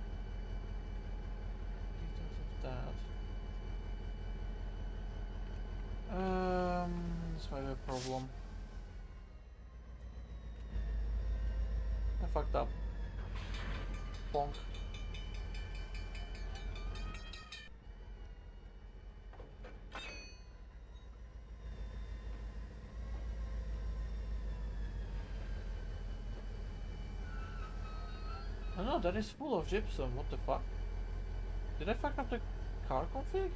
details of that. This might be a problem. I fucked up. Bonk. Oh no, that is full of gypsum. What the fuck? Did I fuck up the car config?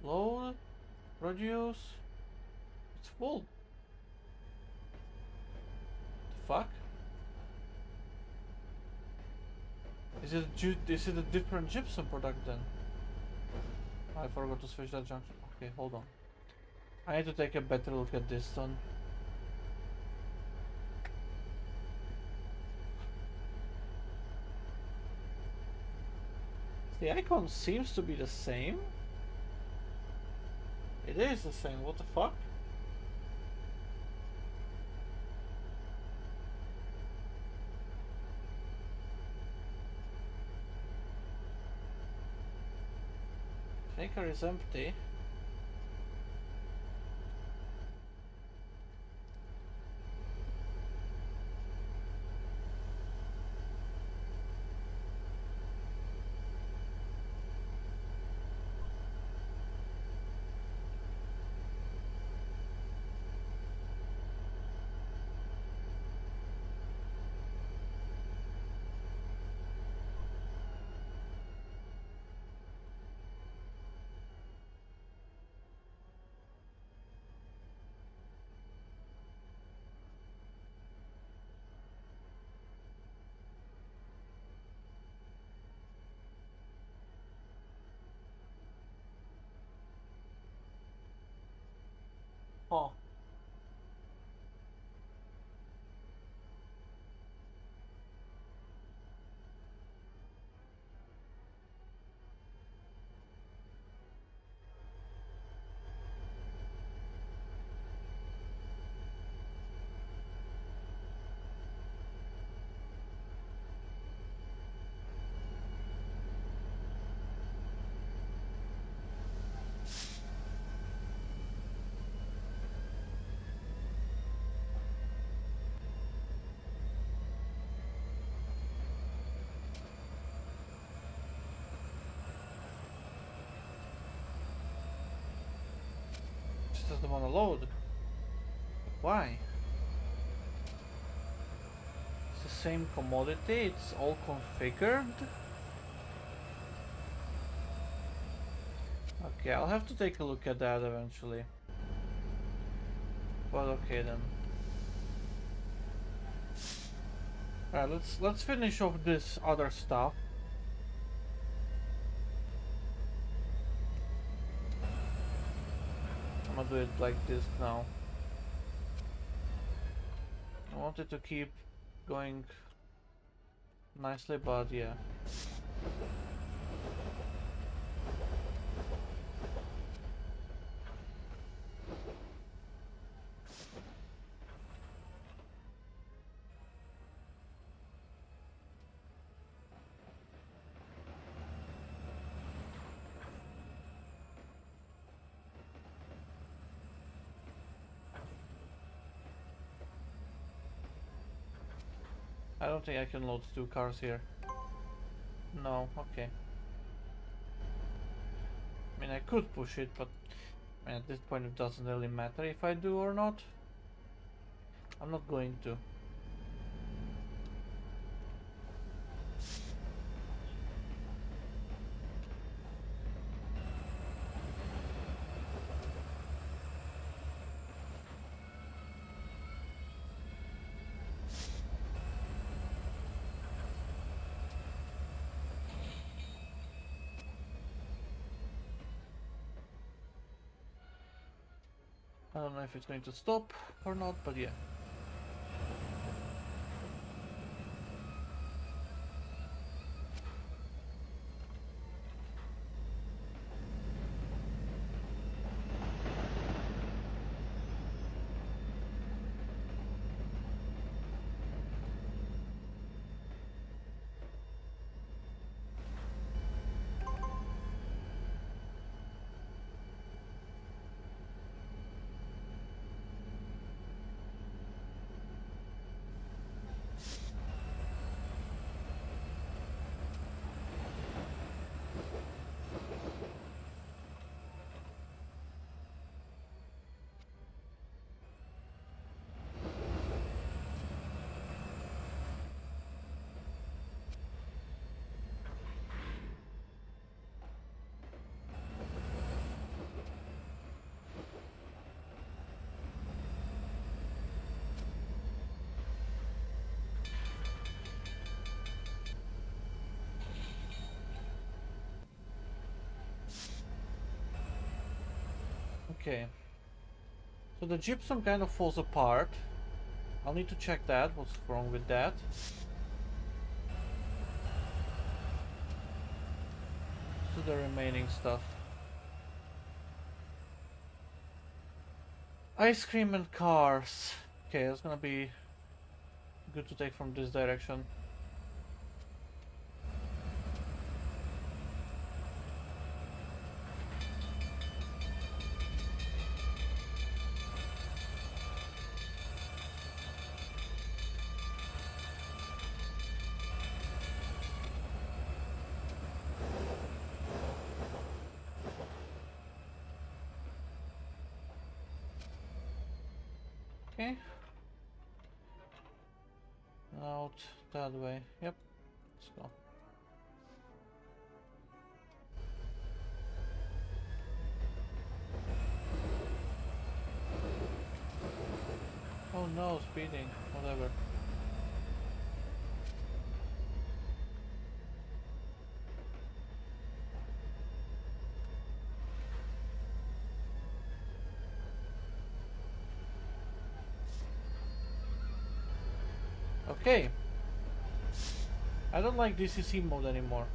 Load, reduce. It's full. The fuck? Is it a different gypsum product then? I forgot to switch that junction. Okay, hold on. I need to take a better look at this then. The icon seems to be the same. It is the same, what the fuck? Shaker is empty. Huh. Just doesn't want to load. Why? It's the same commodity, it's all configured. Okay, I'll have to take a look at that eventually. But okay then. Alright, let's finish off this other stuff. I'm gonna do it like this now. I wanted to keep going nicely, but yeah. I don't think I can load two cars here. No, okay. I mean, I could push it, but I mean, at this point it doesn't really matter if I do or not. I'm not going to. I don't know if it's going to stop or not, but yeah. Okay. So the gypsum kind of falls apart. I'll need to check that, what's wrong with that. To the remaining stuff. Ice cream and cars. Okay, that's gonna be good to take from this direction. Okay. Out that way. Yep. Let's go. Oh no, speeding. Whatever. Okay. I don't like DCC mode anymore.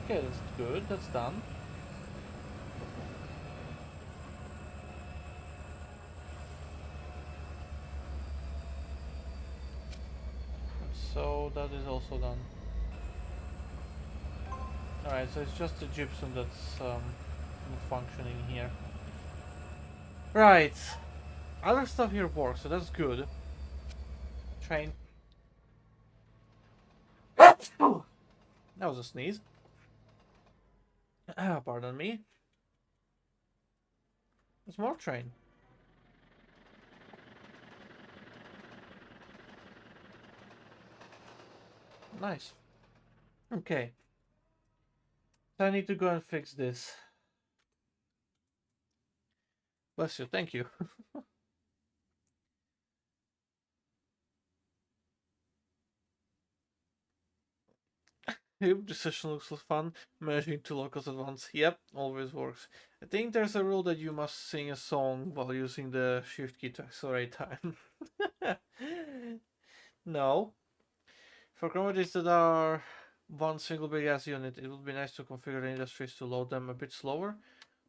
Okay, that's good. That's done. So that is also done. Alright, so it's just the gypsum that's not functioning here. Right. Other stuff here works, so that's good. Train. Oh, that was a sneeze. Pardon me. There's more train. Nice. Okay. So I need to go and fix this. Bless you. Thank you. This session looks fun. Managing two locals at once. Yep, always works. I think there's a rule that you must sing a song while using the shift key to accelerate time. No. For commodities that are one single big ass unit, it would be nice to configure the industries to load them a bit slower,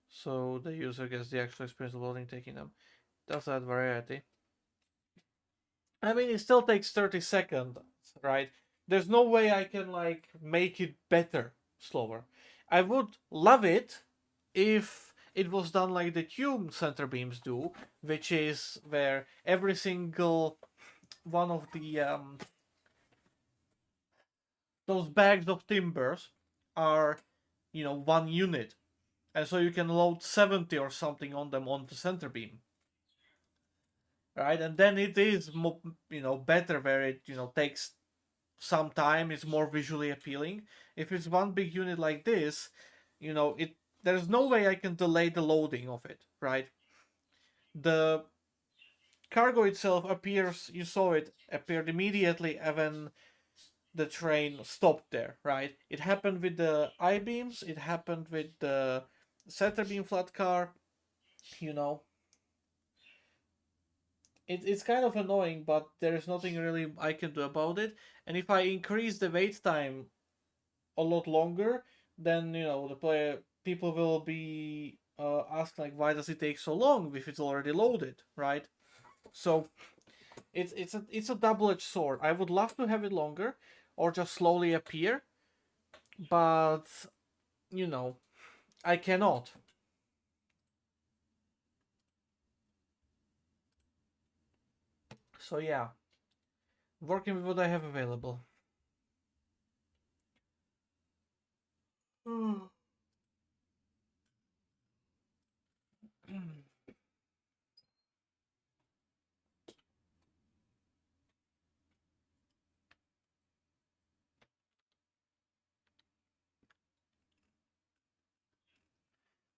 so the user gets the actual experience of loading taking them. Does add variety. I mean, it still takes 30 seconds, right? There's no way I can like make it better slower. I would love it if it was done like the Cube center beams do, which is where every single one of the those bags of timbers are, you know, one unit, and so you can load 70 or something on them on the center beam, right? And then it is you know, better where it, you know, takes some time, it's more visually appealing. If it's one big unit like this, you know, it there's no way I can delay the loading of it, right? The cargo itself appears, you saw it appeared immediately when the train stopped there, right? It happened with the I-beams, it happened with the center beam flat car, you know. It's kind of annoying, but there is nothing really I can do about it. And if I increase the wait time a lot longer, then, you know, the player people will be asked like, why does it take so long if it's already loaded, right? So it's a double-edged sword. I would love to have it longer or just slowly appear, but you know, I cannot. So yeah, working with what I have available. Mm.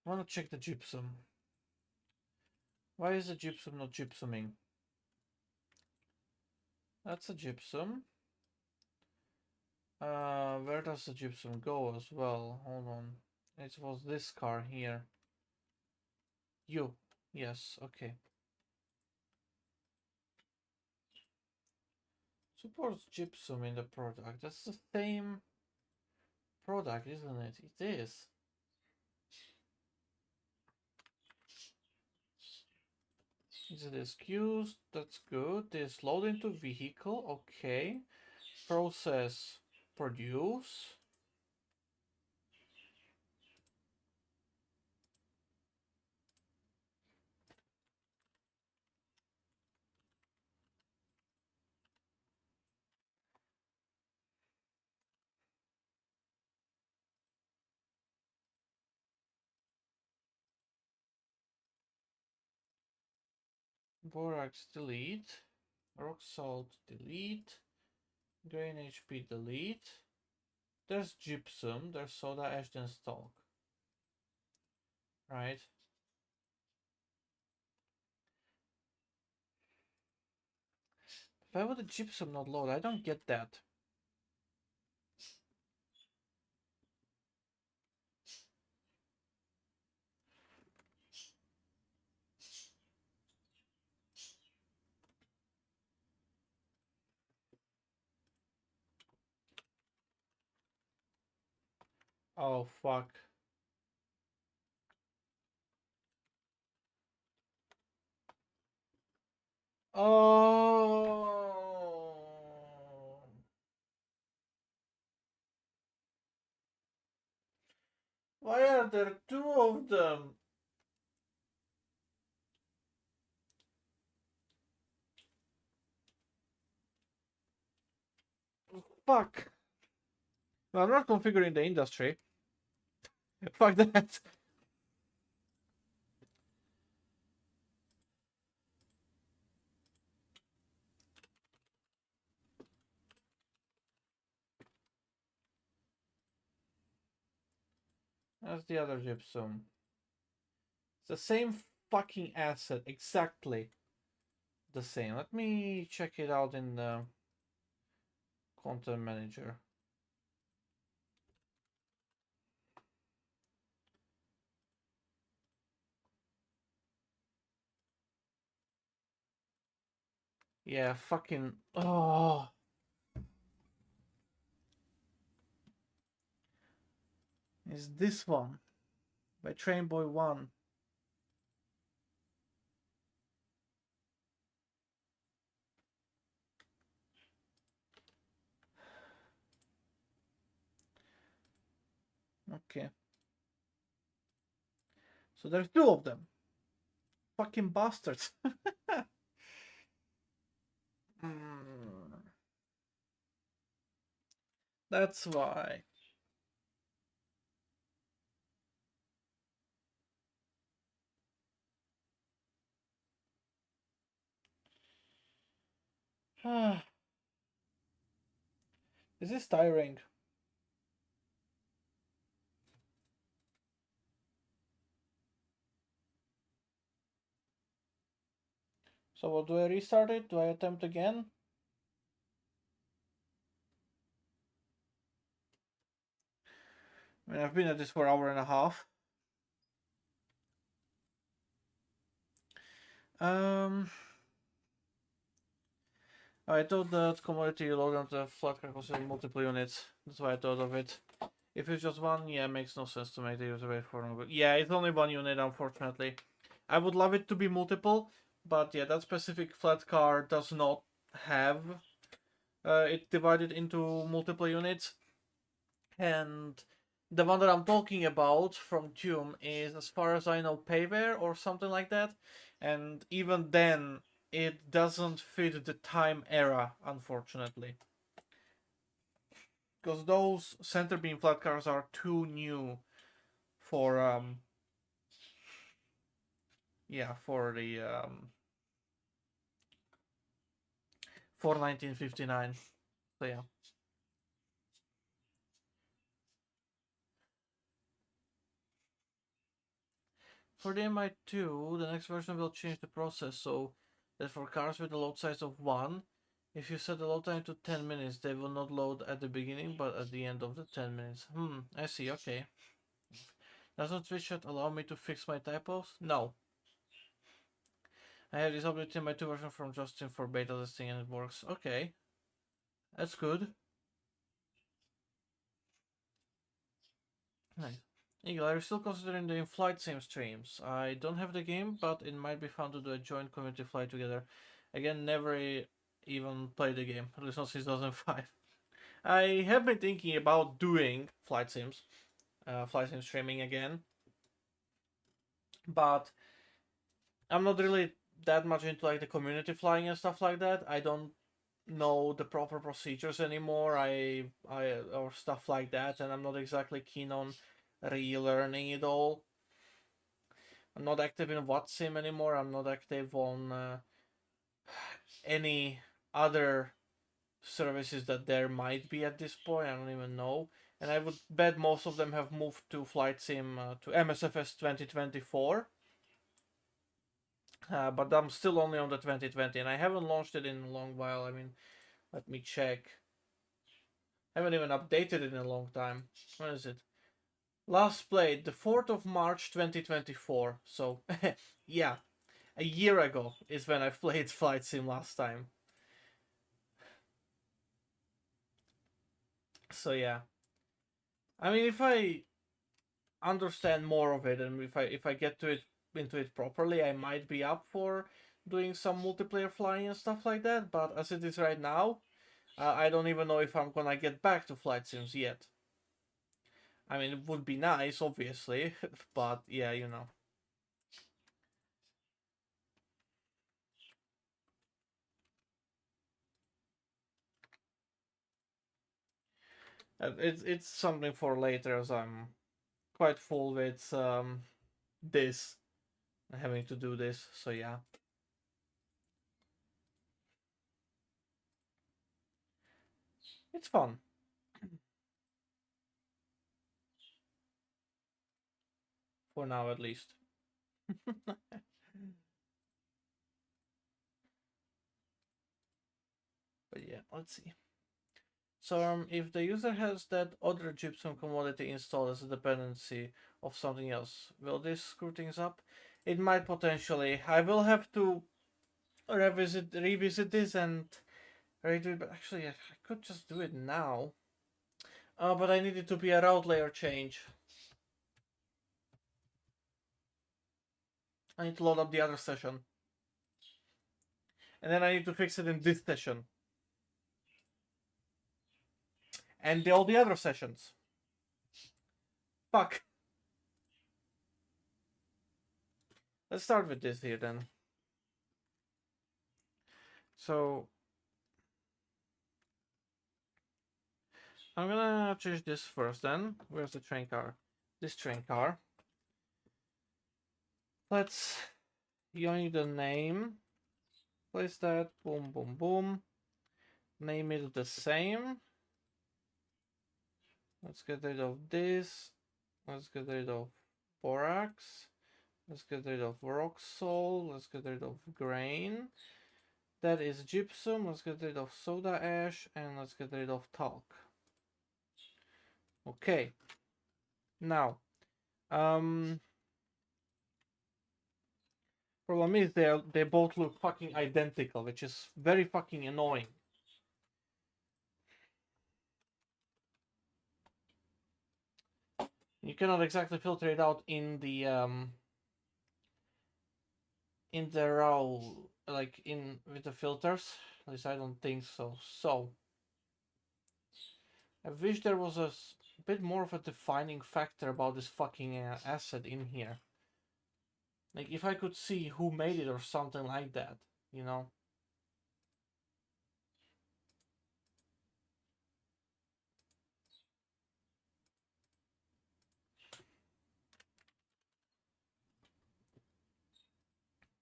I want to check the gypsum. Why is the gypsum not gypsuming? That's a gypsum. Where does the gypsum go as well? Hold on. It was this car here. You. Yes, okay. Supports gypsum in the product. That's the same product, isn't it? It is. Is it excused? That's good. This load into vehicle. Okay. Process. Produce. Borax delete. Rock salt delete. Grain HP delete. There's gypsum. There's soda ash and stalk. Right. Why would the gypsum not load? I don't get that. Oh, fuck. Oh. Why are there two of them? Fuck. Well, I'm not configuring the industry. Fuck that. That's the other gypsum. It's the same fucking asset, exactly the same. Let me check it out in the content manager. Yeah, fucking. Oh. Is this one by Trainboy 1. Okay. So there's two of them. Fucking bastards. That's why. This is tiring. So what, do I restart it? Do I attempt again? I mean, I've been at this for an hour and a half. I thought that commodity load on the flat crack was in multiple units. That's why I thought of it. If it's just one, yeah, it makes no sense to make the user wait for longer. Yeah, it's only one unit, unfortunately. I would love it to be multiple, but yeah, that specific flat car does not have it divided into multiple units. And the one that I'm talking about from Doom is, as far as I know, payware or something like that. And even then, it doesn't fit the time era, unfortunately. Because those center beam flat cars are too new for for the for 1959. So yeah. For the MI2, the next version will change the process so that for cars with a load size of 1, if you set the load time to 10 minutes, they will not load at the beginning but at the end of the 10 minutes. I see, okay. Doesn't Twitchat allow me to fix my typos? No. I have this update in my 2 version from Justin for beta testing and it works. Okay. That's good. Nice. Eagle, are you still considering doing flight sim streams? I don't have the game, but it might be fun to do a joint community flight together. Again, never even played the game, at least not since 2005. I have been thinking about doing flight sim streaming again, but I'm not really that much into like the community flying and stuff like that. I don't know the proper procedures anymore. I or stuff like that, and I'm not exactly keen on relearning it all. I'm not active in WhatSim anymore. I'm not active on any other services that there might be at this point. I don't even know. And I would bet most of them have moved to Flight Sim to MSFS 2024. but I'm still only on the 2020, and I haven't launched it in a long while. I mean, let me check. I haven't even updated it in a long time. When is it? Last played the 4th of March 2024. So, yeah, a year ago is when I played Flight Sim last time. So yeah, I mean, if I understand more of it and if I get to it into it properly, I might be up for doing some multiplayer flying and stuff like that. But as it is right now, I don't even know if I'm gonna get back to flight sims yet. I mean, it would be nice, obviously, but yeah, you know. It's something for later, as I'm quite full with this, having to do this. So yeah, it's fun for now, at least. But yeah, let's see. So if the user has that other gypsum commodity installed as a dependency of something else, will this screw things up? It might potentially. I will have to revisit this and redo it. But actually, I could just do it now. But I need it to be a route layer change. I need to load up the other session, and then I need to fix it in this session and all the other sessions. Fuck. Let's start with this here then. So I'm gonna change this first then. Where's the train car? This train car. Let's you need a name. Place that. Boom, boom, boom. Name it the same. Let's get rid of this. Let's get rid of borax. Let's get rid of rock salt. Let's get rid of grain. That is gypsum. Let's get rid of soda ash. And let's get rid of talc. Okay. Now, problem is they both look fucking identical, which is very fucking annoying. You cannot exactly filter it out in the raw, like in with the filters. At least I don't think so. So I wish there was a bit more of a defining factor about this fucking asset in here. Like if I could see who made it or something like that, you know.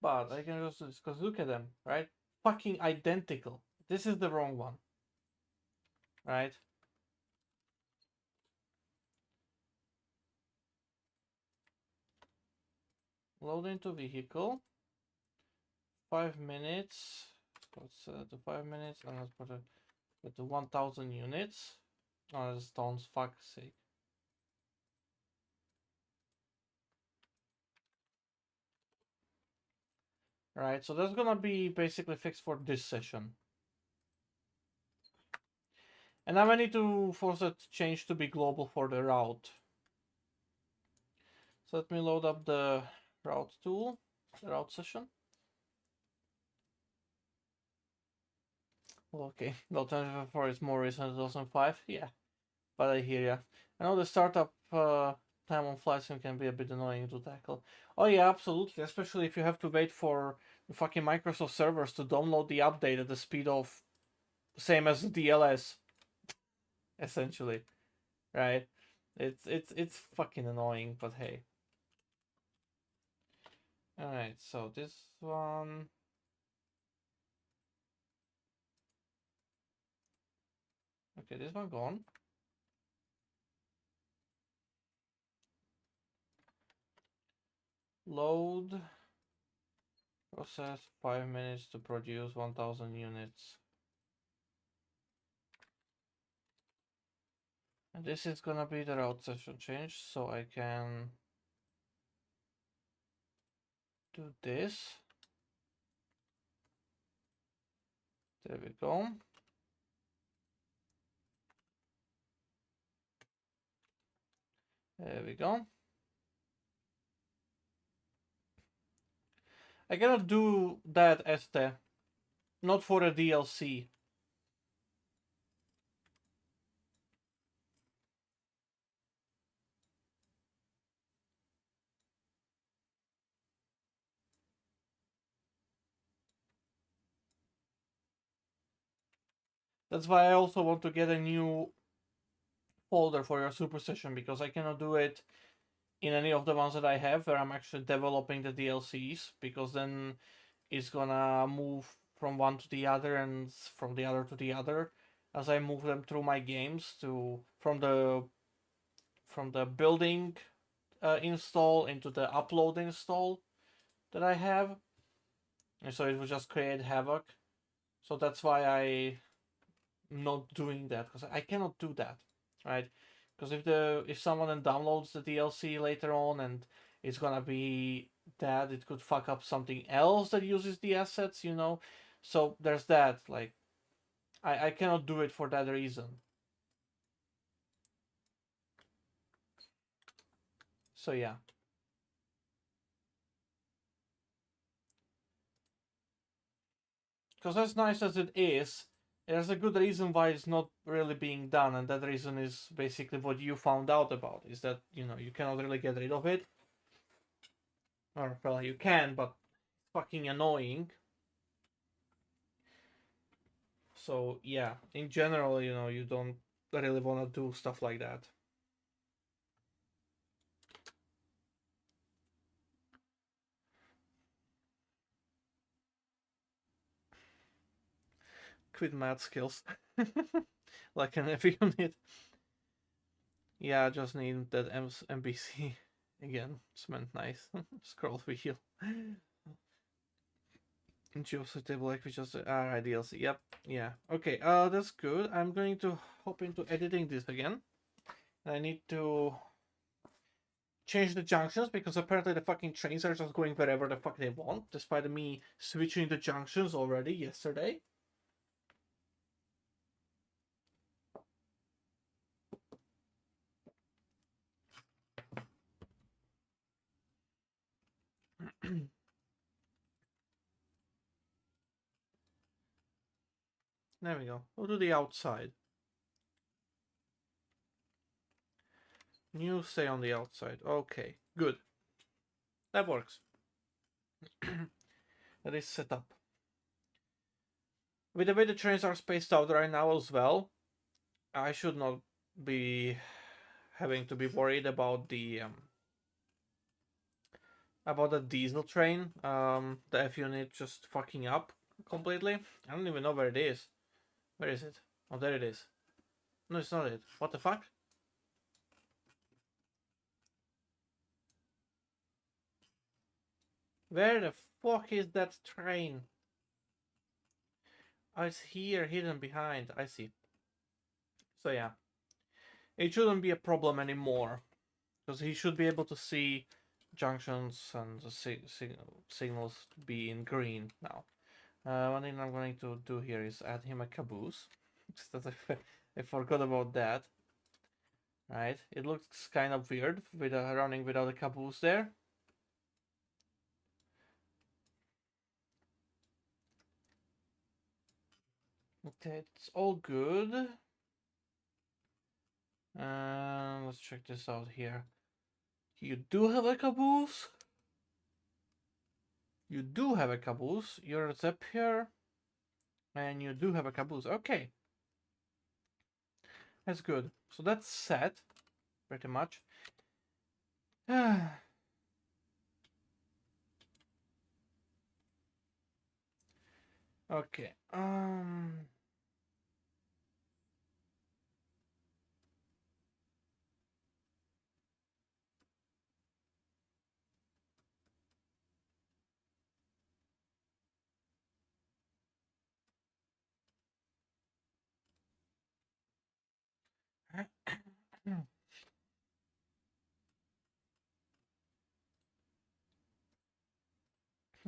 But I can just because look at them, right? Fucking identical. This is the wrong one, right? Load into vehicle. 5 minutes. Let's set it to 5 minutes, and let's put it to 1,000 units. Oh, the stones, fuck's sake. Right, so that's gonna be basically fixed for this session. And now I need to force that change to be global for the route. So let me load up the route tool, the route session. Okay, the alternative for is more recent, 2005. Yeah, but I hear ya. I know the startup time on flight sim can be a bit annoying to tackle. Oh yeah, absolutely, especially if you have to wait for the fucking Microsoft servers to download the update at the speed of same as the DLS, essentially, right? It's fucking annoying, but hey. All right, so this one. Okay, this one gone. Load Process 5 minutes to produce 1000 units. And this is gonna be the route session change, so I can do this. There we go. There we go. I cannot do that as the, not for a DLC. That's why I also want to get a new folder for your super session, because I cannot do it in any of the ones that I have where I'm actually developing the DLCs, because then it's gonna move from one to the other and from the other to the other as I move them through my games to from the building install into the upload install that I have, and so it will just create havoc. So that's why I'm not doing that, because I cannot do that, right? Because if someone then downloads the DLC later on and it's gonna be that, it could fuck up something else that uses the assets, you know. So there's that. Like, I cannot do it for that reason. So yeah. Because as nice as it is, there's a good reason why it's not really being done, and that reason is basically what you found out about, is that, you know, you cannot really get rid of it. Or, well, you can, but it's fucking annoying. So yeah, in general, you know, you don't really want to do stuff like that. Quit math skills. Like an F unit. Yeah, I just need that MBC again. It's meant nice. Scroll wheel. Geospatial table like we just alright, DLC. Yep. Yeah. Okay, that's good. I'm going to hop into editing this again. I need to change the junctions, because apparently the fucking trains are just going wherever the fuck they want, despite me switching the junctions already yesterday. There we go. Go to the outside. New stay on the outside. Okay, good. That works. That is set up. With the way the trains are spaced out right now as well, I should not be having to be worried about the diesel train. The F unit just fucking up completely. I don't even know where it is. Where is it? Oh, there it is. No, it's not it. What the fuck? Where the fuck is that train? Oh, it's here, hidden behind. I see. So yeah, it shouldn't be a problem anymore, because he should be able to see junctions and the signals be in green now. One thing I'm going to do here is add him a caboose. I forgot about that. Right, it looks kind of weird with running without a caboose there. Okay, it's all good. Let's check this out here. You do have a caboose? You do have a caboose. You're up here. And you do have a caboose. Okay. That's good. So that's set. Pretty much. Okay.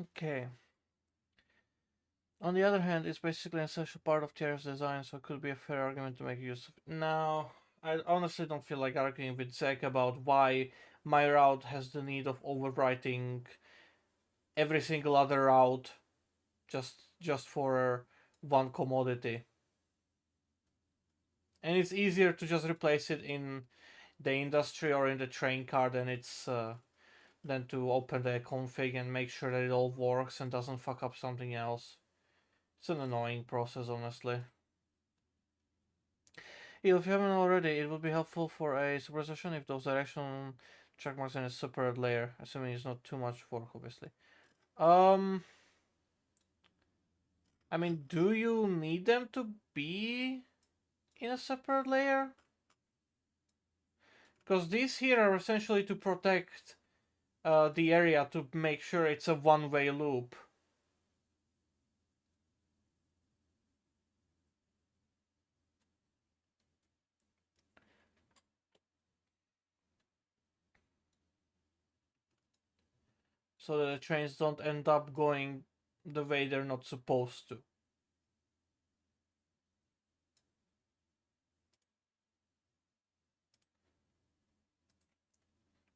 Okay. On the other hand, it's basically an essential part of TR's design, so it could be a fair argument to make use of it. No, I honestly don't feel like arguing with Zach about why my route has the need of overwriting every single other route just for one commodity. And it's easier to just replace it in the industry or in the train card than to open the config and make sure that it all works and doesn't fuck up something else. It's an annoying process, honestly. If you haven't already, it would be helpful for a supersession if those direction check marks in a separate layer, assuming it's not too much work, obviously. Um, I mean, do you need them to be in a separate layer? Because these here are essentially to protect the area to make sure it's a one-way loop. So that the trains don't end up going the way they're not supposed to.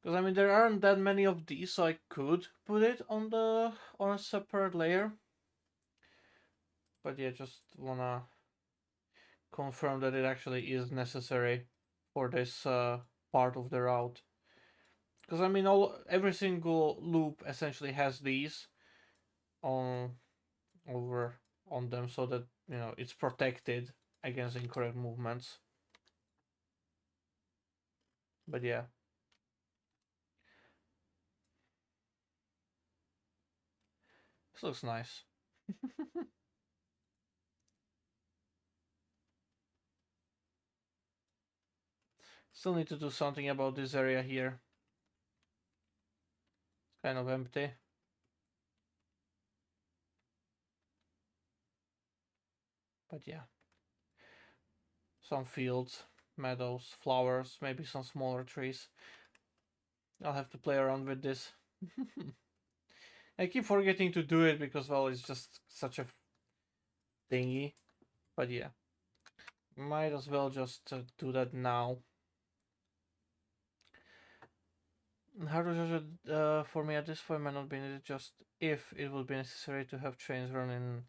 Because I mean, there aren't that many of these, so I could put it on a separate layer. But yeah, just wanna confirm that it actually is necessary for this part of the route. Because I mean, every single loop essentially has these on over on them, so that it's protected against incorrect movements. But yeah. This looks nice. Still need to do something about this area here. It's kind of empty. But yeah. Some fields, meadows, flowers, maybe some smaller trees. I'll have to play around with this. I keep forgetting to do it because, well, it's just such a thingy. But yeah. Might as well just do that now. How to judge it for me at this point might not be needed, just if it would be necessary to have trains run in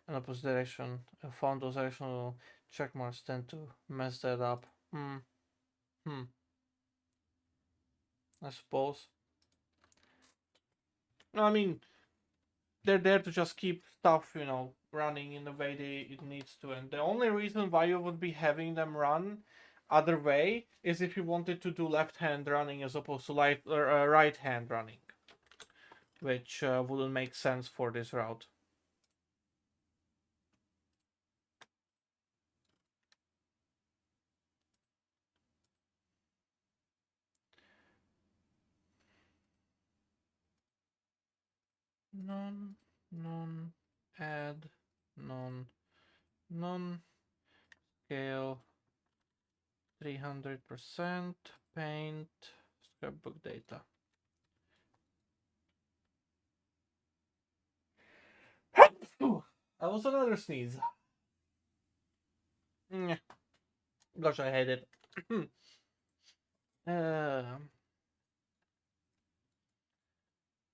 an opposite direction. I found those directional check marks tend to mess that up. Hmm. I suppose. No, I mean, they're there to just keep stuff, running in the way it needs to. And the only reason why you would be having them run other way is if you wanted to do left hand running as opposed to right hand running, which wouldn't make sense for this route. None, none, add, none, none, scale, 300%, paint, scrapbook data. That was another sneeze. Gosh, I hate it.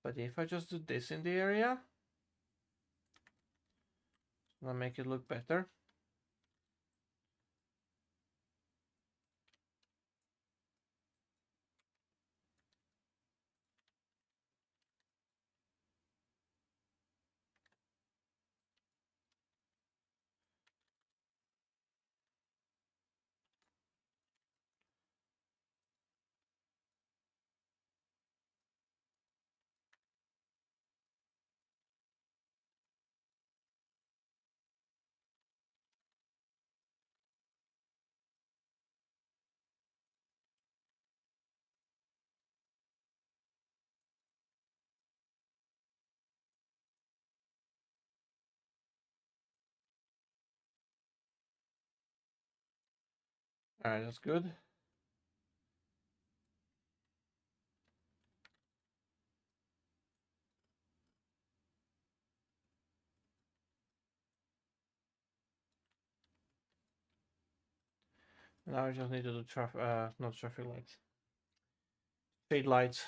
But if I just do this in the area, I'll make it look better. Alright, that's good. Now I just need to do not traffic lights. Shade lights.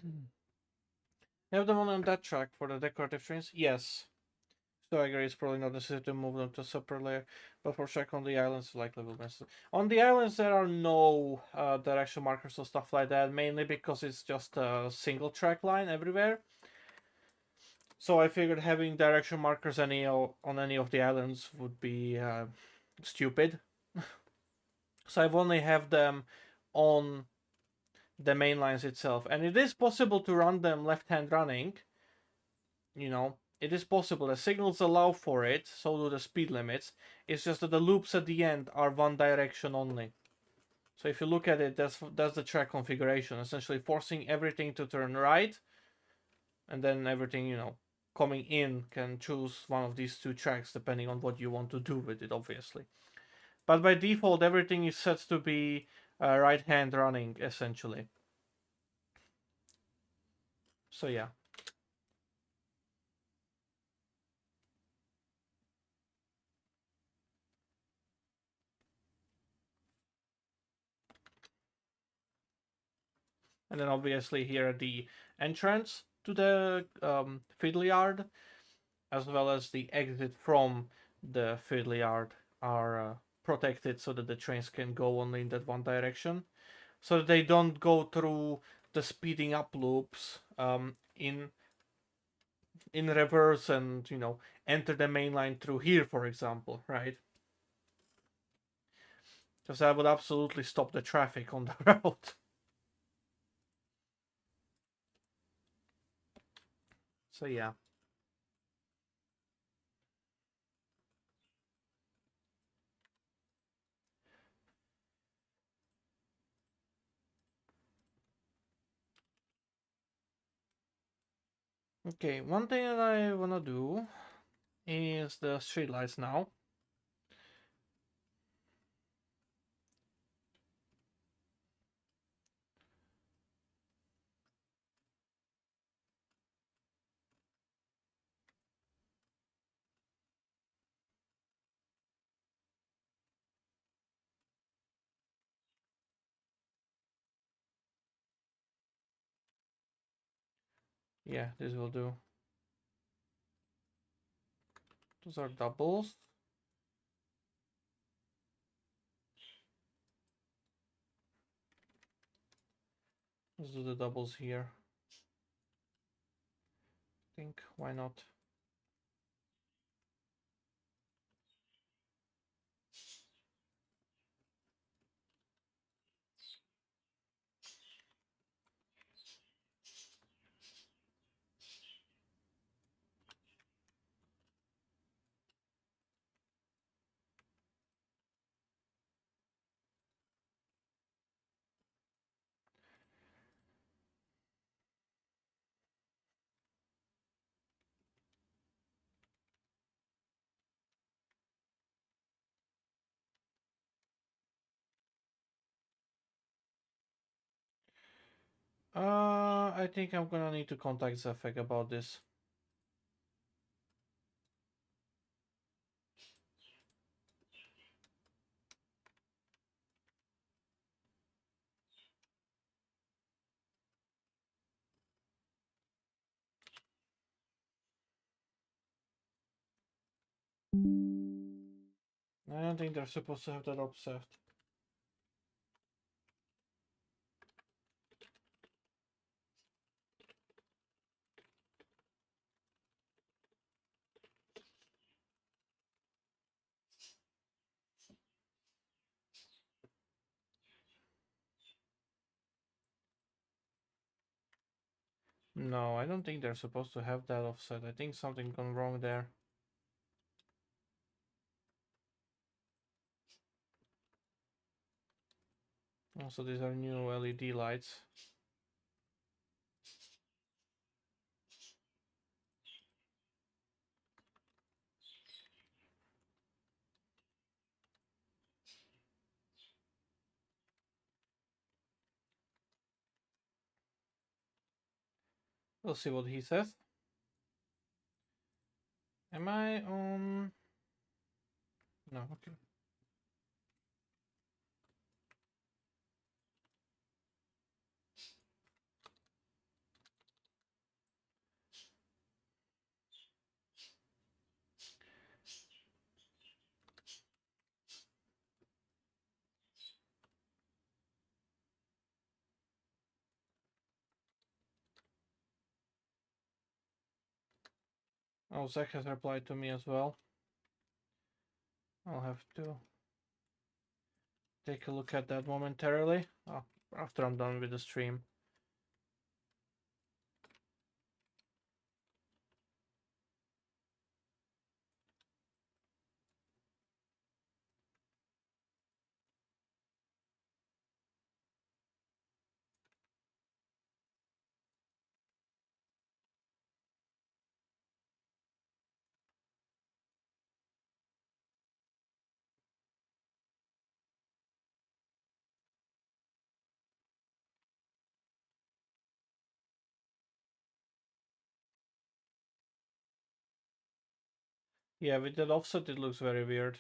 You have the one on that track for the decorative trains? Yes. So I agree it's probably not necessary to move them to a separate layer, but for track on the islands, likely will necessary. On the islands, there are no direction markers or stuff like that, mainly because it's just a single track line everywhere. So I figured having direction markers on any of the islands would be stupid. So I've only have them on the main lines itself, and it is possible to run them left-hand running. You know, it is possible. The signals allow for it, so do the speed limits. It's just that the loops at the end are one direction only. So if you look at it, that's the track configuration, essentially forcing everything to turn right, and then everything, coming in can choose one of these two tracks depending on what you want to do with it, obviously. But by default, everything is set to be right hand running, essentially. So yeah. And then obviously here the entrance to the fiddle yard, as well as the exit from the fiddle yard, are protected so that the trains can go only in that one direction, so that they don't go through the speeding up loops in reverse and enter the main line through here, for example, right? Because that would absolutely stop the traffic on the route. So yeah. Okay, one thing that I wanna do is the streetlights now. Yeah, this will do. Those are doubles. Let's do the doubles here. I think, why not? I think I'm gonna need to contact Zafek about this. I don't think they're supposed to have that offset. No, I don't think they're supposed to have that offset. I think something gone wrong there. Also, these are new LED lights. We'll see what he says. Am I on? No, okay. Okay, so I have to do the Oh, Zach has replied to me as well. I'll have to take a look at that momentarily after I'm done with the stream. Yeah, with that offset it looks very weird.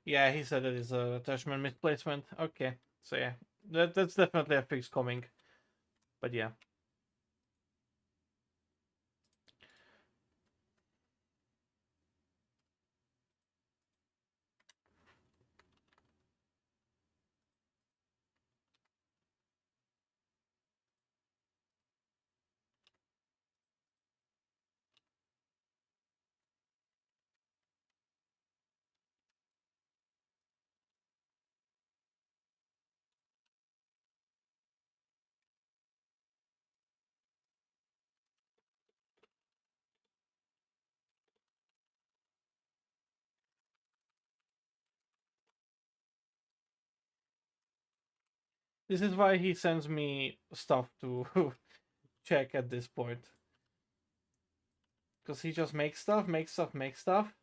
Yeah, he said it is an attachment misplacement. Okay, so yeah, that's definitely a fix coming. But yeah. This is why he sends me stuff to check at this point. Because he just makes stuff, makes stuff, makes stuff.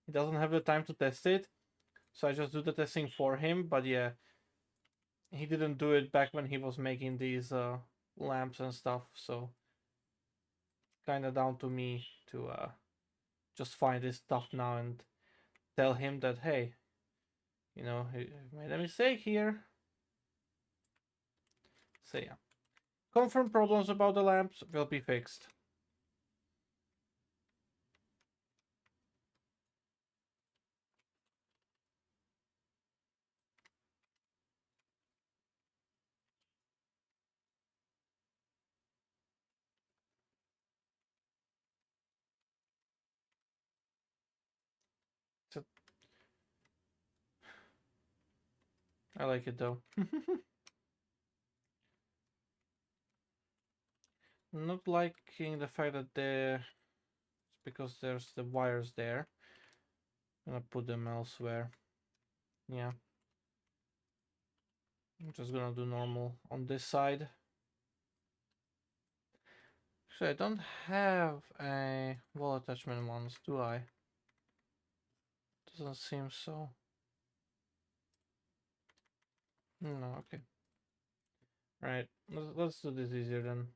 He doesn't have the time to test it. So I just do the testing for him. But yeah, he didn't do it back when he was making these lamps and stuff. So kind of down to me to just find this stuff now and tell him that, hey, you know, he made a mistake here. So yeah. Confirm problems about the lamps will be fixed. So, I like it though. Not liking the fact that it's because there's the wires there. I'm gonna put them elsewhere. Yeah. I'm just gonna do normal on this side. So I don't have a wall attachment ones, do I? Doesn't seem so. No, okay. Right. Let's do this easier then.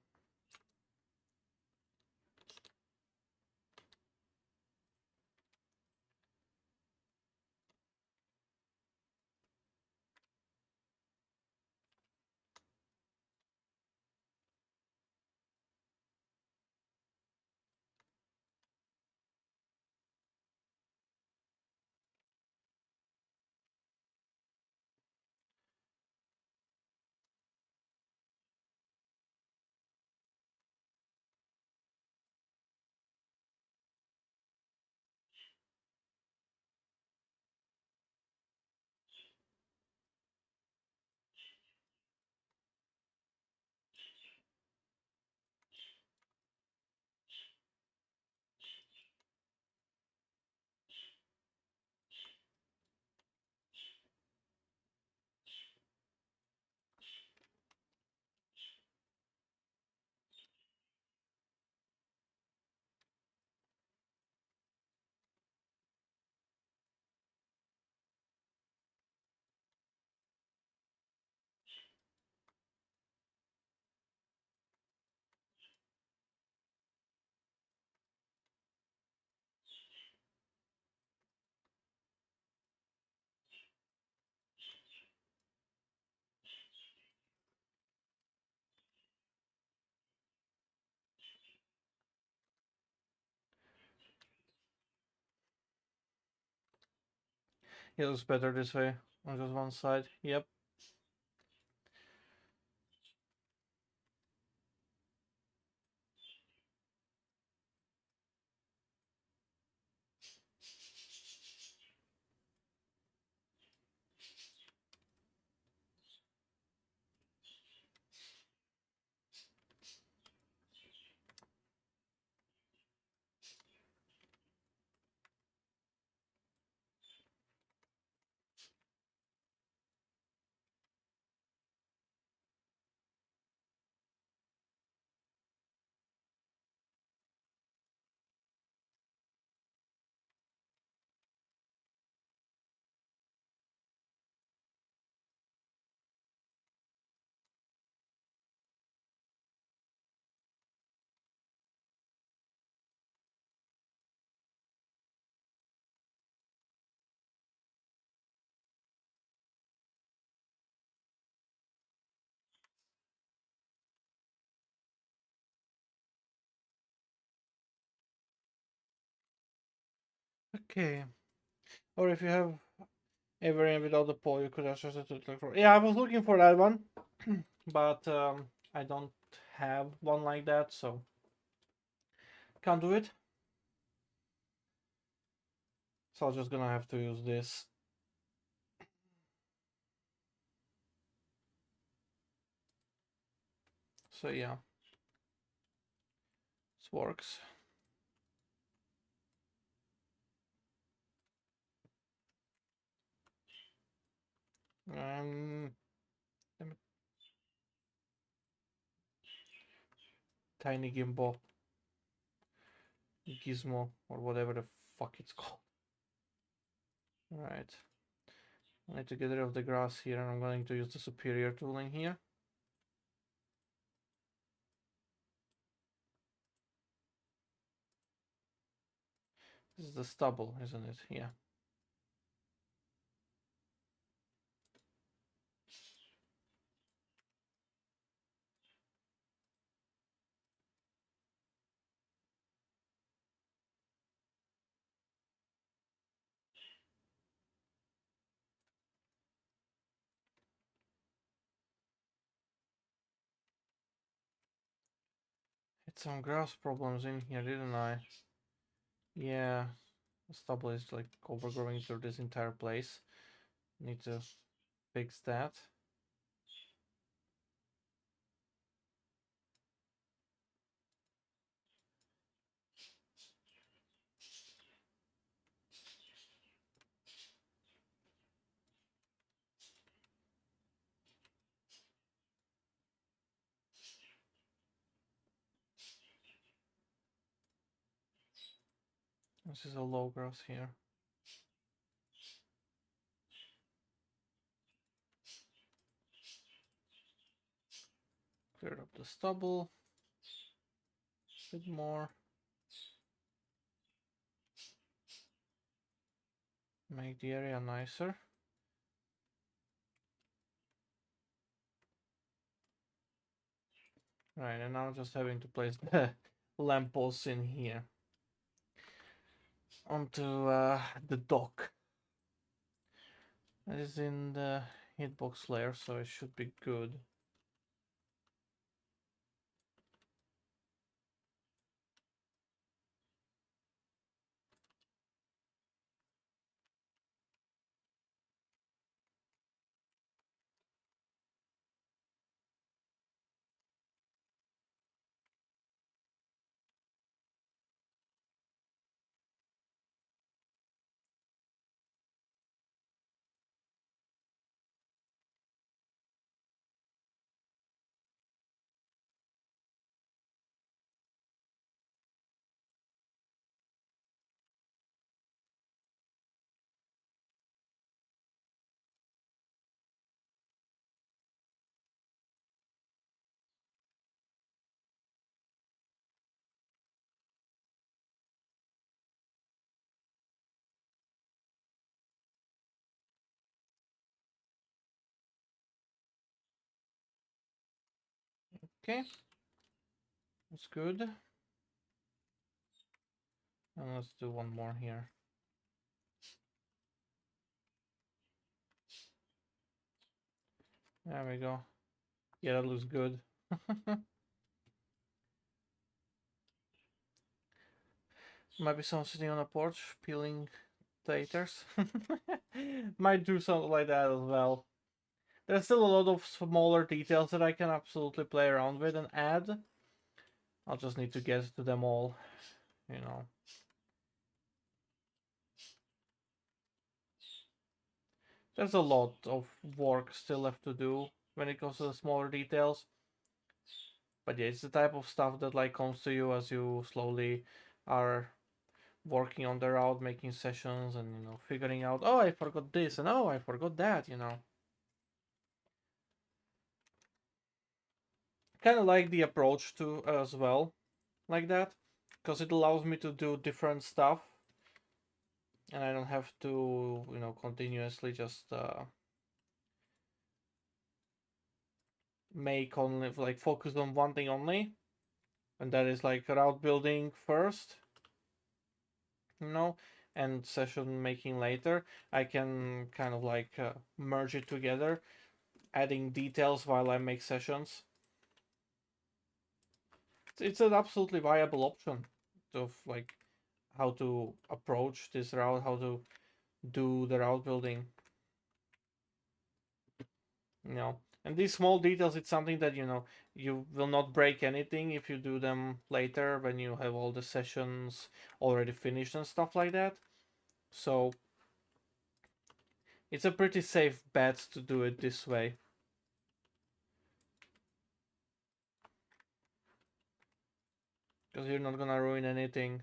It looks better this way on just one side. Yep. Okay. Or if you have a variant without the pole, you could adjust it to electro. Yeah, I was looking for that one, but I don't have one like that, so can't do it. So I'm just gonna have to use this. So yeah, this works. Damn it. Tiny gimbal, gizmo, or whatever the fuck it's called. Alright. I need to get rid of the grass here, and I'm going to use the superior tooling here. This is the stubble, isn't it? Yeah. Had some grass problems in here, didn't I? Yeah. The stubble is like overgrowing through this entire place. Need to fix that. This is a low grass here. Clear up the stubble. A bit more. Make the area nicer. Right, and now just having to place the lampposts in here. Onto the dock. It is in the hitbox layer, so it should be good. Okay, that's good. And let's do one more here. There we go. Yeah, that looks good. Might be someone sitting on a porch peeling taters. Might do something like that as well. There's still a lot of smaller details that I can absolutely play around with and add. I'll just need to get to them all, you know. There's a lot of work still left to do when it comes to the smaller details. But yeah, it's the type of stuff that like comes to you as you slowly are working on the route, making sessions, and figuring out, oh, I forgot this, and oh, I forgot that. Kind of like the approach to as well, like that, because it allows me to do different stuff, and I don't have to, continuously just make only like focus on one thing only, and that is like route building first. and session making later, I can kind of like merge it together, adding details while I make sessions. It's an absolutely viable option of like how to approach this route, how to do the route building. And these small details, it's something that you will not break anything if you do them later when you have all the sessions already finished and stuff like that. So it's a pretty safe bet to do it this way. Because you're not gonna ruin anything.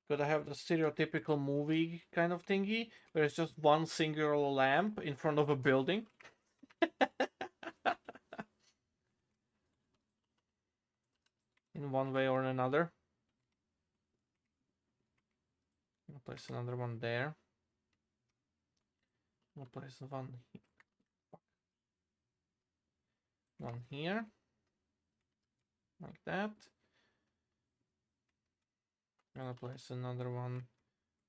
Could I have the stereotypical movie kind of thingy, where it's just one single lamp in front of a building? In one way or another. I'll place another one there. I'll place one here. Like that. I'm gonna place another one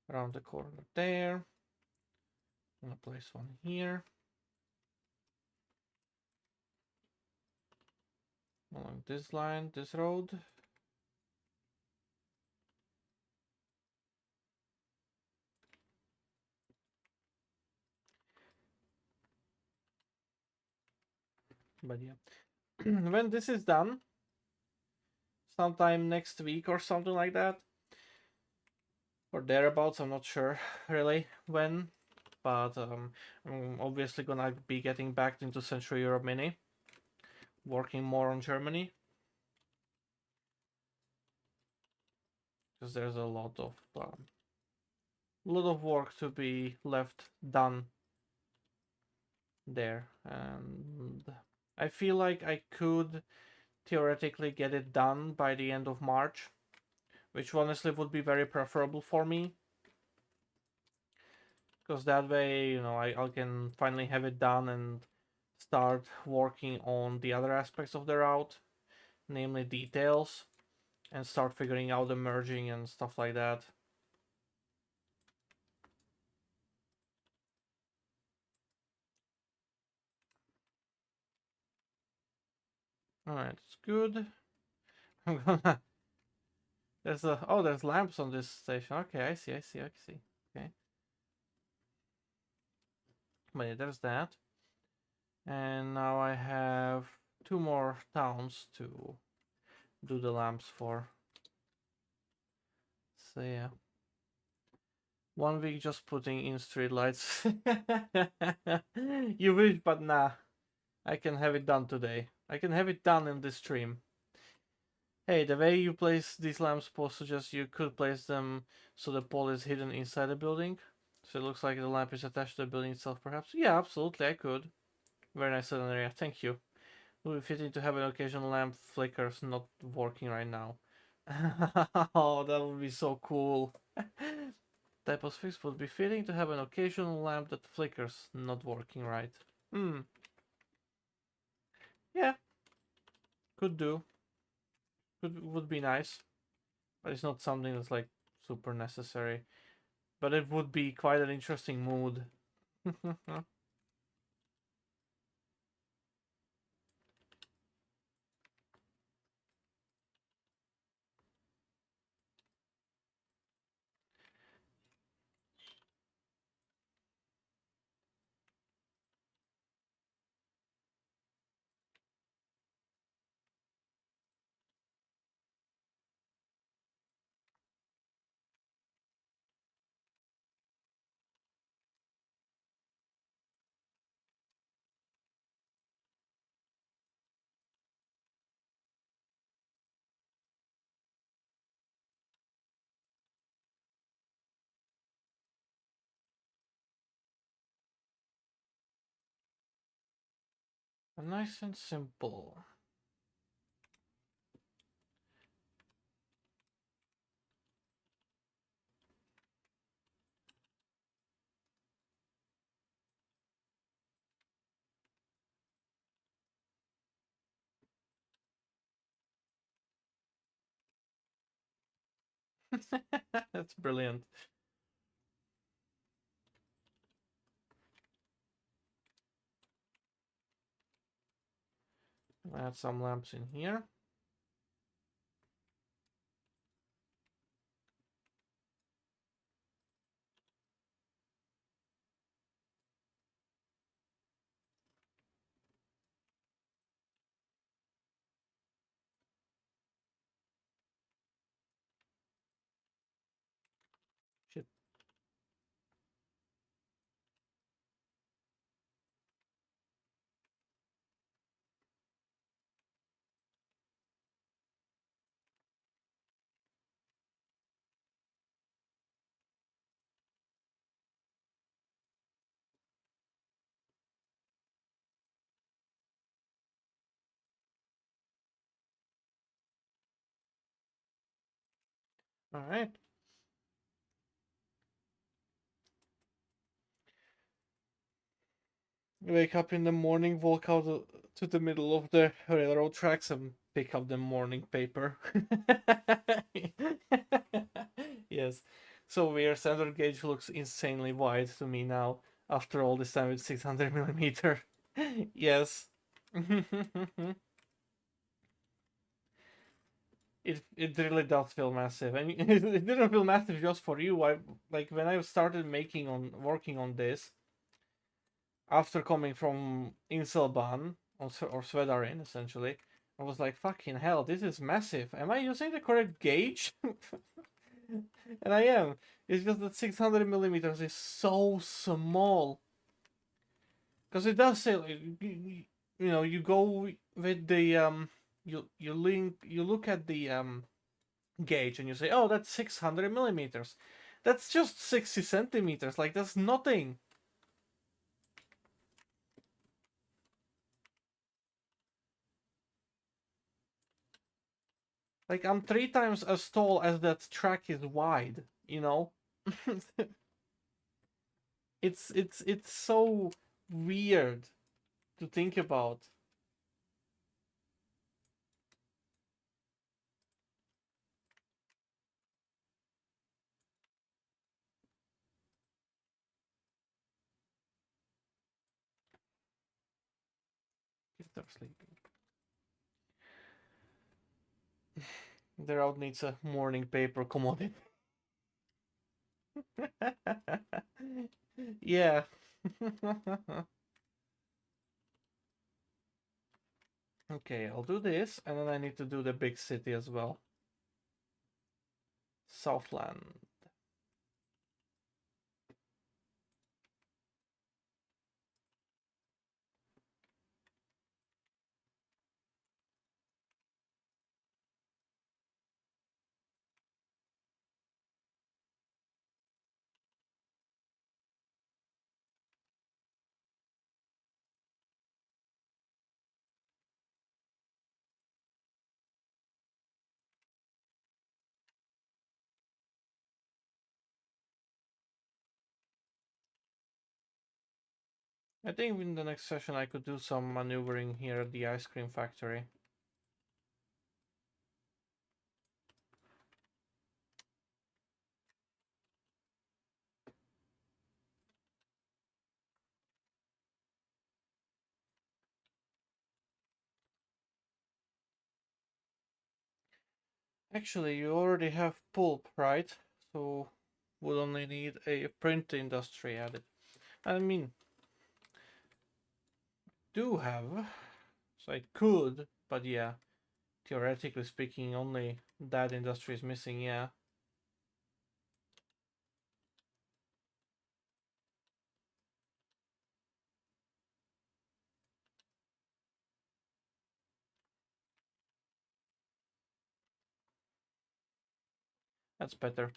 around the corner there. I'm gonna place one here. Along this line, this road. But yeah, when this is done, sometime next week or something like that, or thereabouts, I'm not sure really when, but I'm obviously gonna be getting back into Central Europe Mini, working more on Germany, because there's a lot of work to be left done there, and I feel like I could theoretically get it done by the end of March, which honestly would be very preferable for me, because that way, I can finally have it done and start working on the other aspects of the route, namely details, and start figuring out the merging and stuff like that. Alright, it's good. I'm gonna. There's lamps on this station. Okay, I see. Okay. But yeah, there's that. And now I have two more towns to do the lamps for. So yeah. 1 week just putting in street lights. You wish, but nah. I can have it done today. I can have it done in this stream. Hey, the way you place these lamps posts suggests you could place them so the pole is hidden inside the building. So it looks like the lamp is attached to the building itself, perhaps. Yeah, absolutely, I could. Very nice area. Thank you. It would be fitting to have an occasional lamp flickers not working right now. Oh, that would be so cool. Typos fix would be fitting to have an occasional lamp that flickers not working right. Hmm. Yeah, could do. Would be nice, but it's not something that's like super necessary. But it would be quite an interesting mood. Nice and simple. That's brilliant. Add some lamps in here. Shit. All right. Wake up in the morning, walk out to the middle of the railroad tracks, and pick up the morning paper. Yes. So weird. Standard gauge looks insanely wide to me now. After all this time with 600 millimeter. Yes. It really does feel massive, and it didn't feel massive just for you. I like when I started working on this after coming from Inselban or Svedarin essentially. I was like, fucking hell, this is massive. Am I using the correct gauge? And I am. It's just that 600 millimeters is so small. Because it does say, like, you go with the you look at the gauge and you say, oh, that's 600 millimeters. That's just 60 centimeters. Like, that's nothing. Like, I'm 3 times as tall as that track is wide, you know? It's so weird to think about. Kids are sleeping. The route needs a morning paper commodity. Yeah. Okay, I'll do this, and then I need to do the big city as well. Southland. I think in the next session I could do some maneuvering here at the ice cream factory. Actually, you already have pulp, right? So would only need a print industry added. I mean, do have, so I could, but yeah, theoretically speaking, only that industry is missing. Yeah, that's better.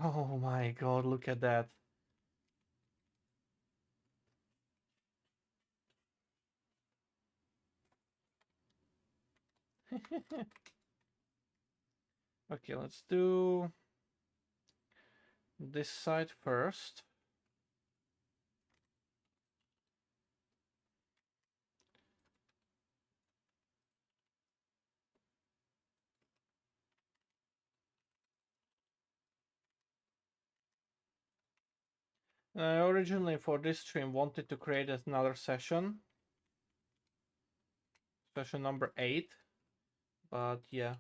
Oh my god, look at that. Okay, let's do this side first. I originally for this stream wanted to create another session, session number 8, but yeah,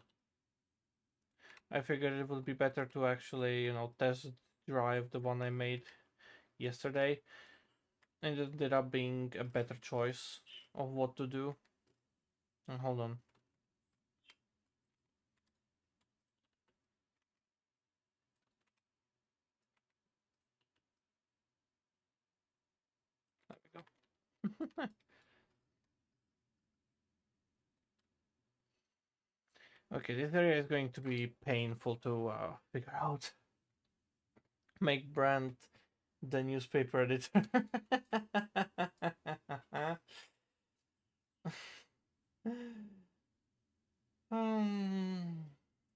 I figured it would be better to actually, test drive the one I made yesterday, and it ended up being a better choice of what to do. And hold on. There we go. Okay, this area is going to be painful to figure out. Make Brand the newspaper editor. um,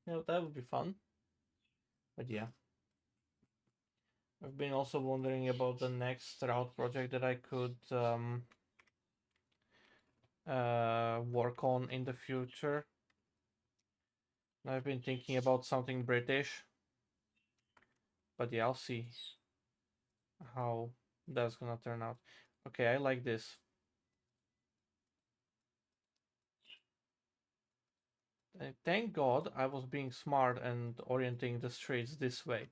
that would be fun. But yeah. I've been also wondering about the next route project that I could work on in the future. I've been thinking about something British. But yeah, I'll see how that's gonna turn out. Okay, I like this. Thank God I was being smart and orienting the streets this way.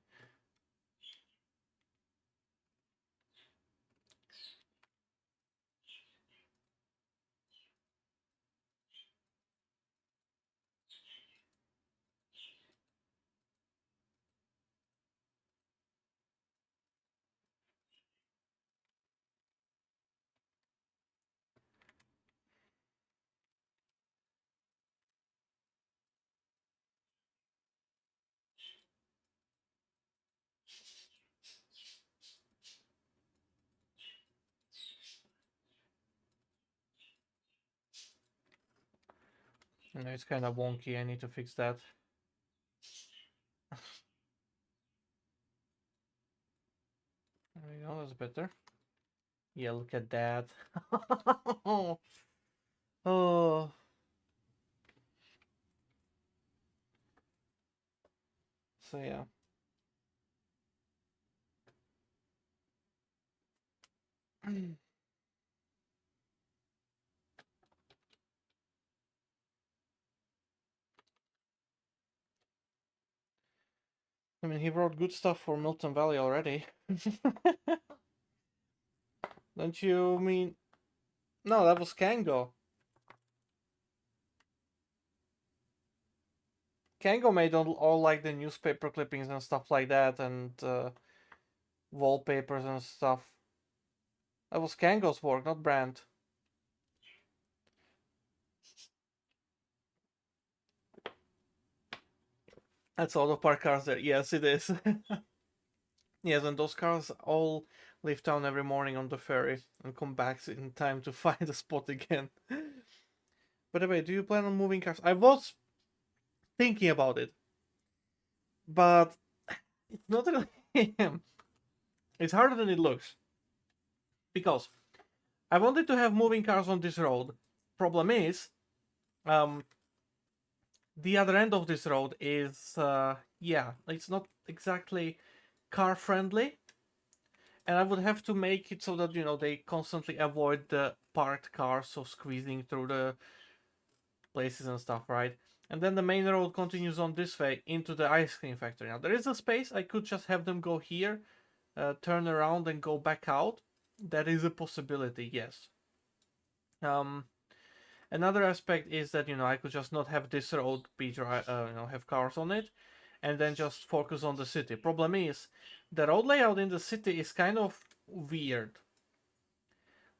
It's kind of wonky. I need to fix that. There we go. That's better. Yeah, look at that. Oh. So yeah. I mean, he wrote good stuff for Milton Valley already. Don't you mean? No, that was Kango. Kango made all like the newspaper clippings and stuff like that, and wallpapers and stuff. That was Kango's work, not Brand. That's all the park cars there. Yes, it is. Yes, and those cars all leave town every morning on the ferry and come back in time to find a spot again. By the way, do you plan on moving cars? I was thinking about it, but it's not really. It's harder than it looks. Because I wanted to have moving cars on this road. Problem is, the other end of this road is, yeah, it's not exactly car friendly. And I would have to make it so that, they constantly avoid the parked cars, so squeezing through the places and stuff, right? And then the main road continues on this way into the ice cream factory. Now, there is a space, I could just have them go here, turn around and go back out. That is a possibility, yes. Another aspect is that, I could just not have this road be have cars on it, and then just focus on the city. Problem is, the road layout in the city is kind of weird.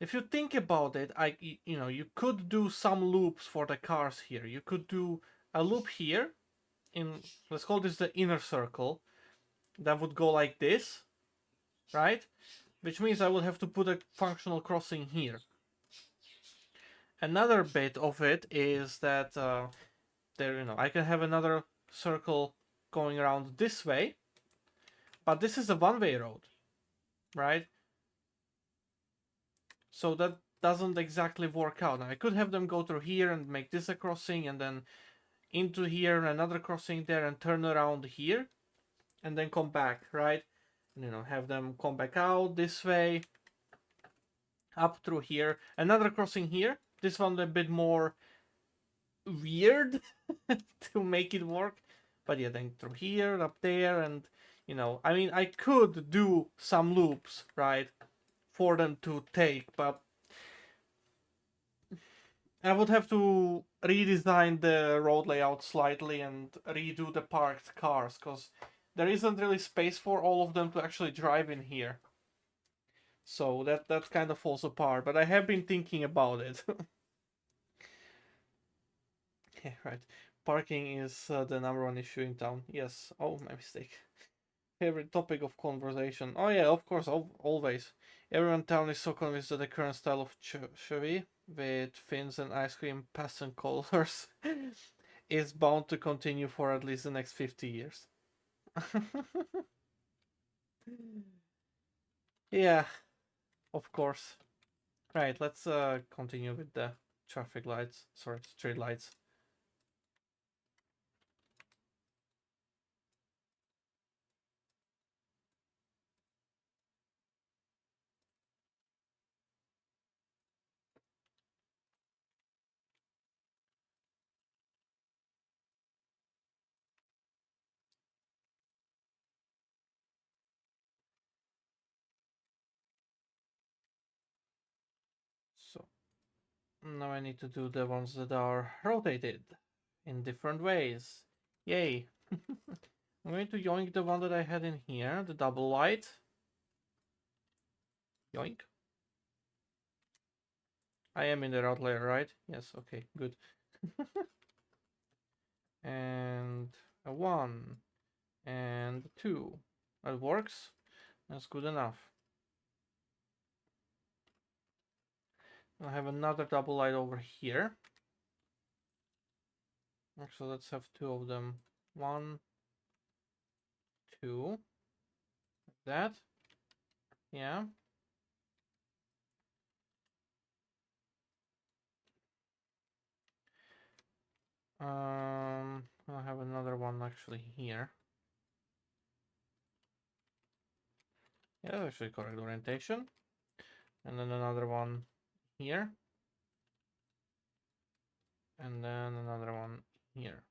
If you think about it, you could do some loops for the cars here. You could do a loop here in, let's call this the inner circle, that would go like this, right? Which means I would have to put a functional crossing here. Another bit of it is that I can have another circle going around this way, but this is a one-way road, right? So that doesn't exactly work out. Now, I could have them go through here and make this a crossing, and then into here, another crossing there, and turn around here, and then come back, right? you know, have them come back out this way, up through here. Another crossing here. This one a bit more weird to make it work. But yeah, then through here, up there, and you know, I mean, I could do some loops, right, for them to take, but I would have to redesign the road layout slightly and redo the parked cars, because there isn't really space for all of them to actually drive in here. So that kind of falls apart, but I have been thinking about it. Yeah, right. Parking is the number one issue in town. Yes. Oh, my mistake. Favorite topic of conversation. Oh yeah, of course, always. Everyone in town is so convinced that the current style of chevy with fins and ice cream pastel colors is bound to continue for at least the next 50 years. Yeah, of course. Right, let's continue with the traffic lights. Sorry, street lights. So now I need to do the ones that are rotated in different ways. Yay! I'm going to yoink the one that I had in here, the double light. Yoink. I am in the route layer, right? Yes, okay, good. And a 1 and 2. That works. That's good enough. I have another double light over here. Actually, let's have 2 of them. 1, 2. Like that. Yeah. I have another one actually here. Yeah, that's actually correct orientation. And then another one here. And then another one here.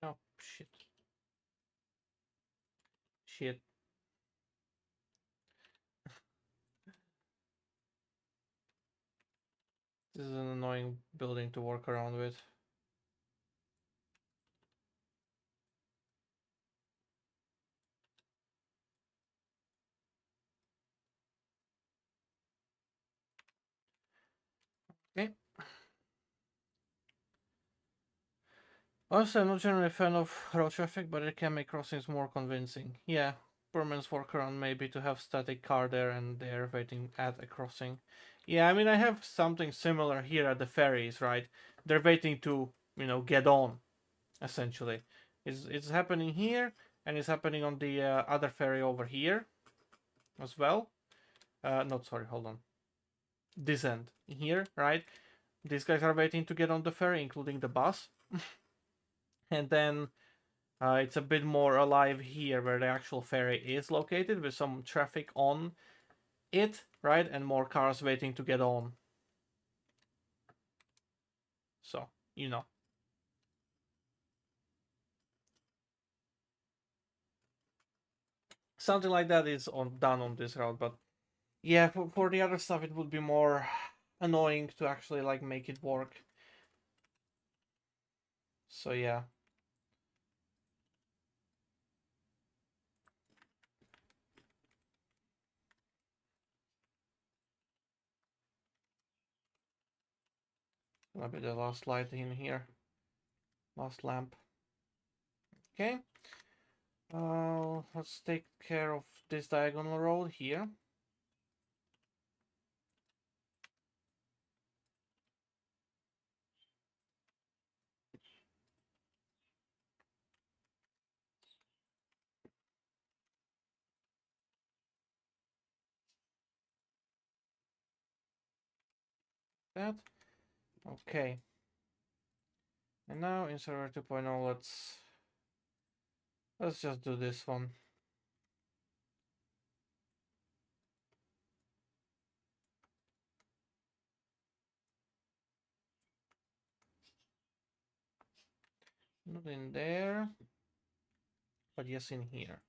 Oh, shit. Shit. This is an annoying building to work around with. Okay. Also, I'm not generally a fan of road traffic, but it can make crossings more convincing. Yeah, Berman's workaround may be to have static car there and there waiting at a crossing. Yeah, I mean, I have something similar here at the ferries, right? They're waiting to, you know, get on, essentially. It's happening here, and it's happening on the other ferry over here as well. Not sorry, hold on. This end here, right? These guys are waiting to get on the ferry, including the bus. And then it's a bit more alive here where the actual ferry is located with some traffic on it, right? And more cars waiting to get on. So, you know. Something like that is done on this route, but yeah, for the other stuff it would be more annoying to actually like make it work. So yeah. Gonna be the last light in here. Last lamp. Okay. Let's take care of this diagonal road here. That. Okay. And now in server 2.0, let's just do this one. Not in there, but yes in here.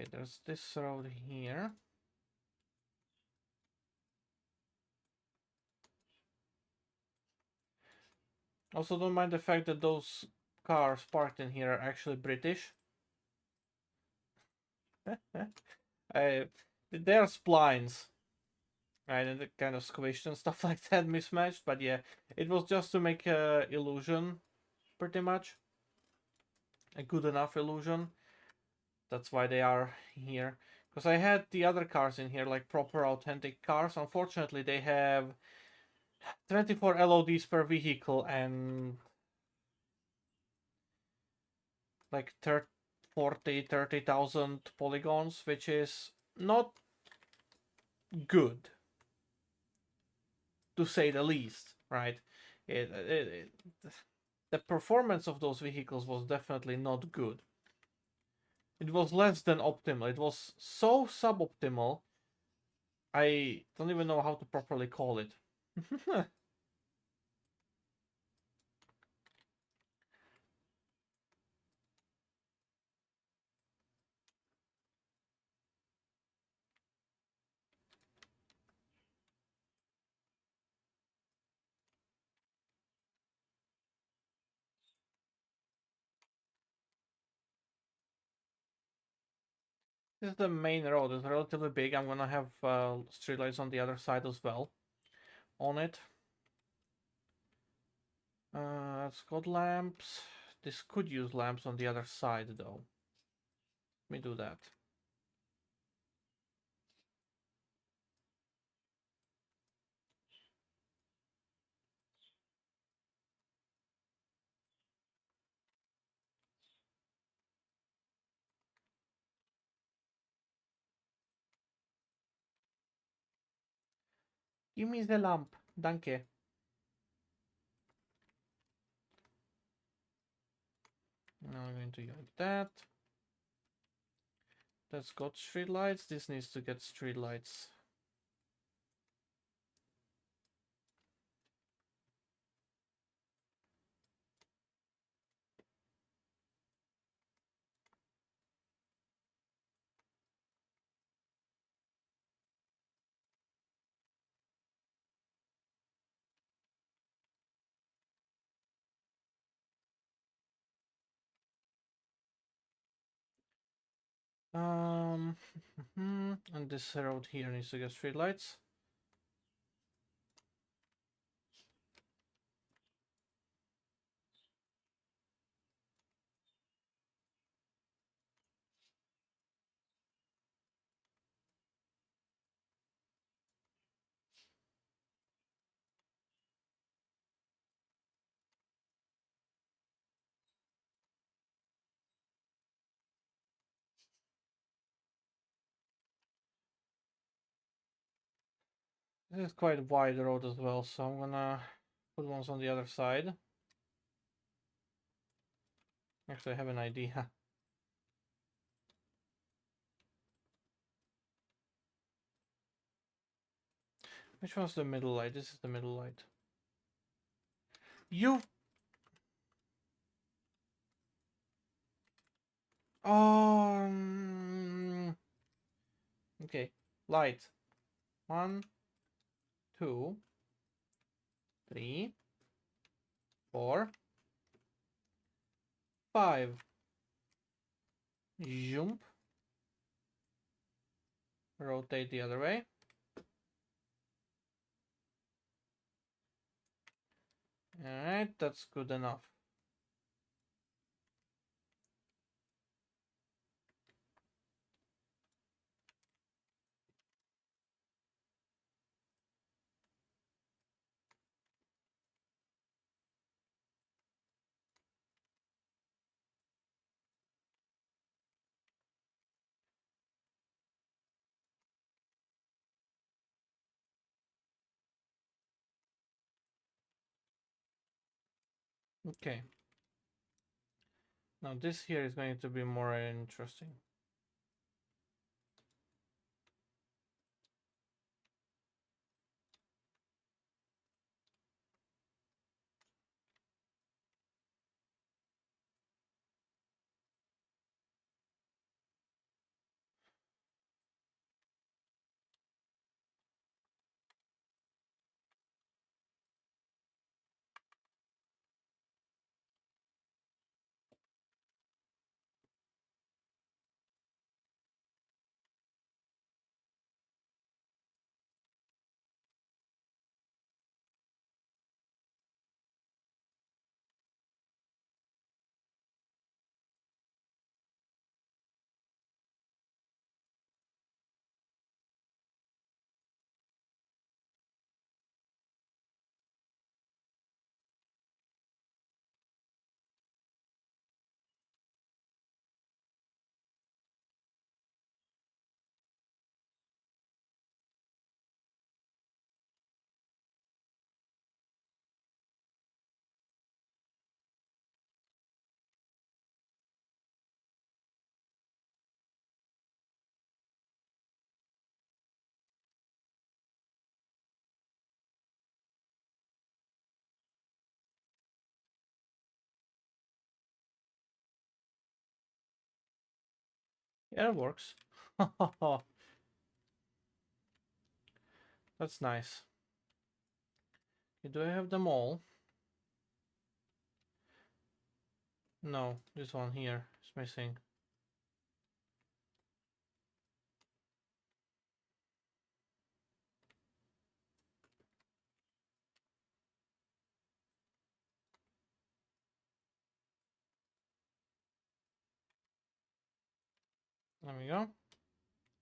Okay, there's this road here. Also, don't mind the fact that those cars parked in here are actually British. They are splines, right? And they're kind of squished and stuff like that, mismatched. But yeah, it was just to make a illusion, pretty much. A good enough illusion. That's why they are here. Because I had the other cars in here, like proper authentic cars. Unfortunately, they have 24 LODs per vehicle and like 30,000 polygons, which is not good, to say the least, right? The performance of those vehicles was definitely not good. It was less than optimal. It was so suboptimal, I don't even know how to properly call it. This is the main road. It's relatively big. I'm gonna have streetlights on the other side as well. On it. It's got lamps. This could use lamps on the other side though. Let me do that. Give me the lamp. Danke. Now I'm going to use that. That's got streetlights. This needs to get streetlights. Um, and this road here needs to get streetlights. This is quite a wide road as well, so I'm gonna put ones on the other side. Actually, I have an idea. Which one's the middle light? This is the middle light. You... Okay. Light. 1, 2, 3, 4, 5. Jump. Rotate the other way. Alright, that's good enough. Okay. Now this here is going to be more interesting. Yeah, it works. That's nice. Okay, do I have them all? No, this one here is missing. There we go.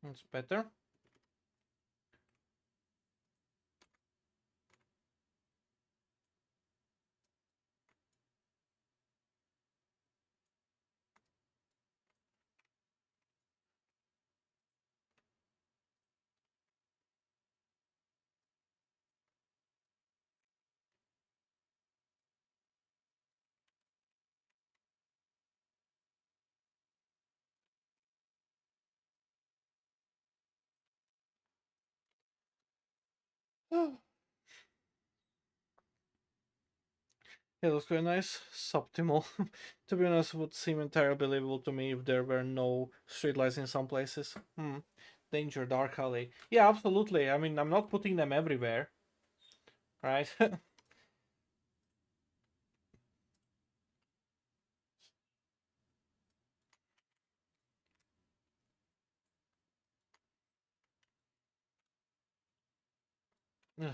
It's better. It looks very nice. Suboptimal. To be honest, would seem entirely believable to me if there were no streetlights in some places. Danger, dark alley. Yeah, absolutely. I mean, I'm not putting them everywhere, right? Ugh,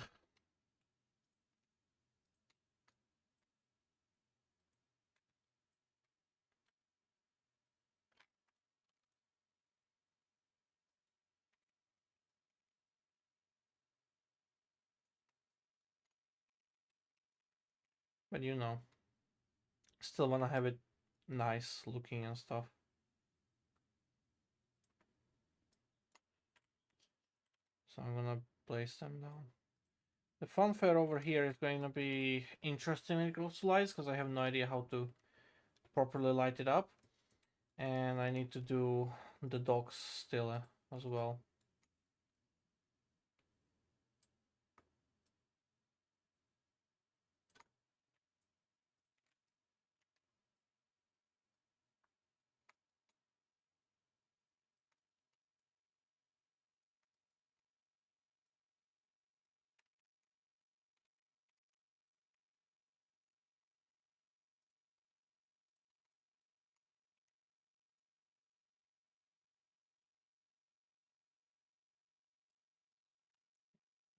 but you know, still wanna have it nice looking and stuff. So I'm gonna place them down. The funfair over here is going to be interesting when it goes to lights because I have no idea how to properly light it up. And I need to do the docks still as well.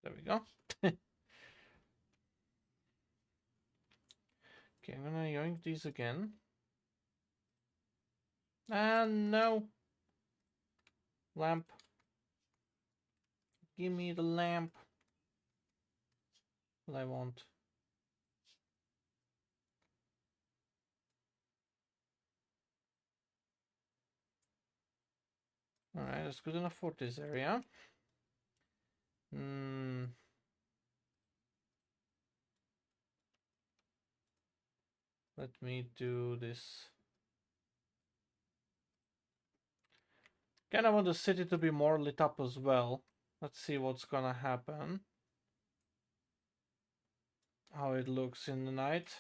There we go. Okay, I'm gonna yoink these again. And no. Lamp. Give me the lamp. What I want. Alright, that's good enough for this area. Let me do this. Kinda want the city to be more lit up as well. Let's see what's gonna happen. How it looks in the night.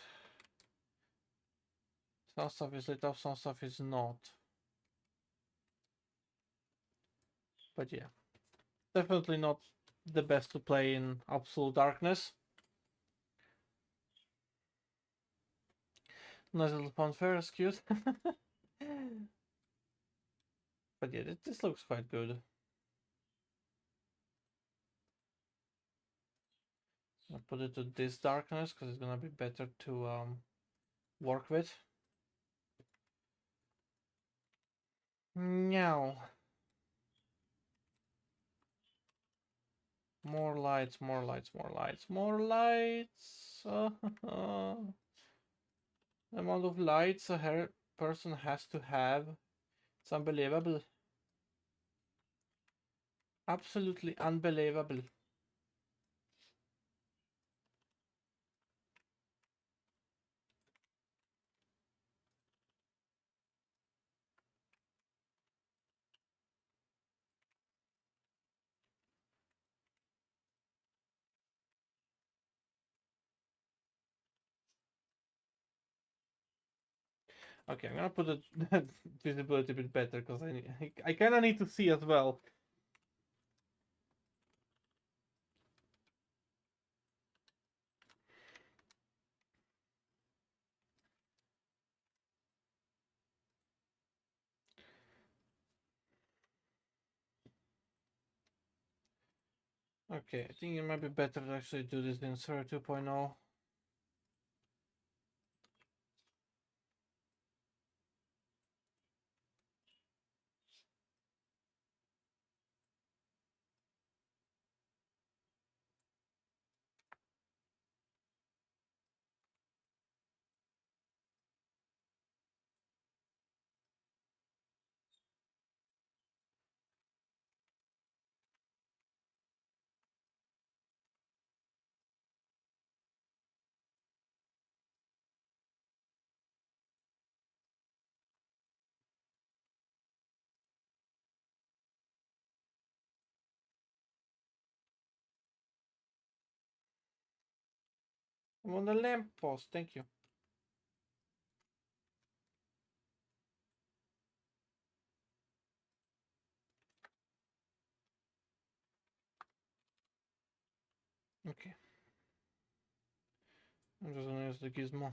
Some stuff is lit up, some stuff is not. But yeah. Definitely not the best to play in absolute darkness. Nice little funfair, is cute. But yeah, this looks quite good. I'll put it to this darkness because it's gonna be better to work with. Now, more lights, more lights, more lights, more lights. The amount of lights a person has to have, it's unbelievable. Absolutely unbelievable. Okay, I'm gonna put the visibility a bit better because I kind of need to see as well. Okay, I think it might be better to actually do this in Server 2.0. I'm on the lamp post, thank you. Okay. I'm just gonna use the gizmo.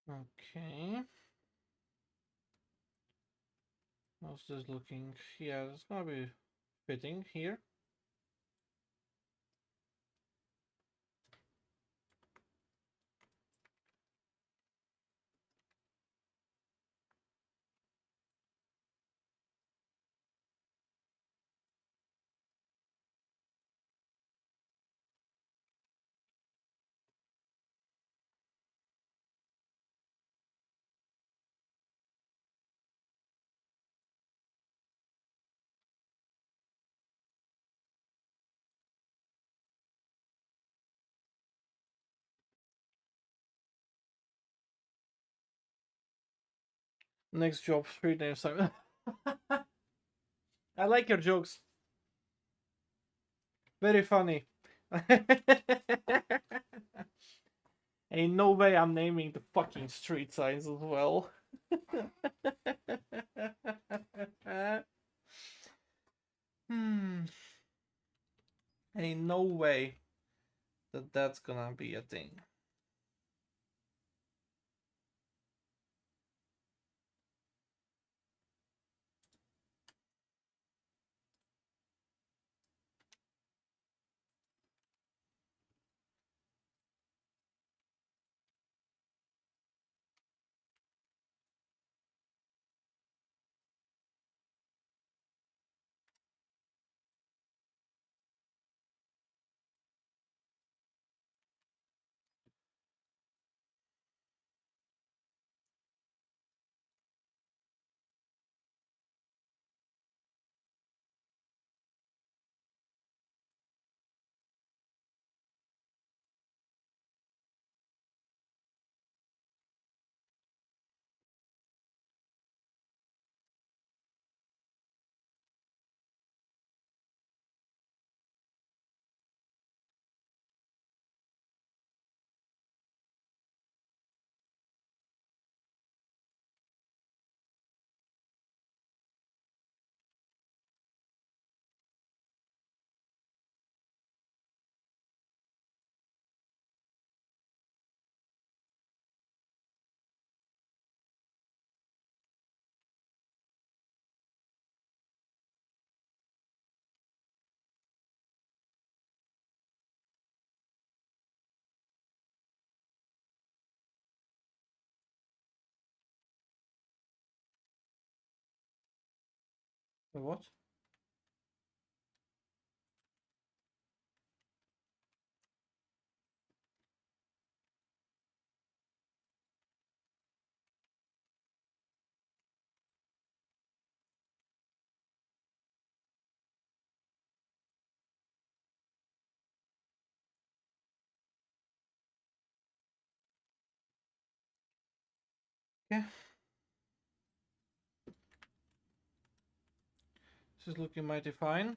Okay. How's this looking? Yeah, it's gonna be fitting here. Next job, street name. I like your jokes. Very funny. Ain't no way I'm naming the fucking street signs as well. Hmm. Ain't no way that that's gonna be a thing. What? Yeah, this is looking mighty fine.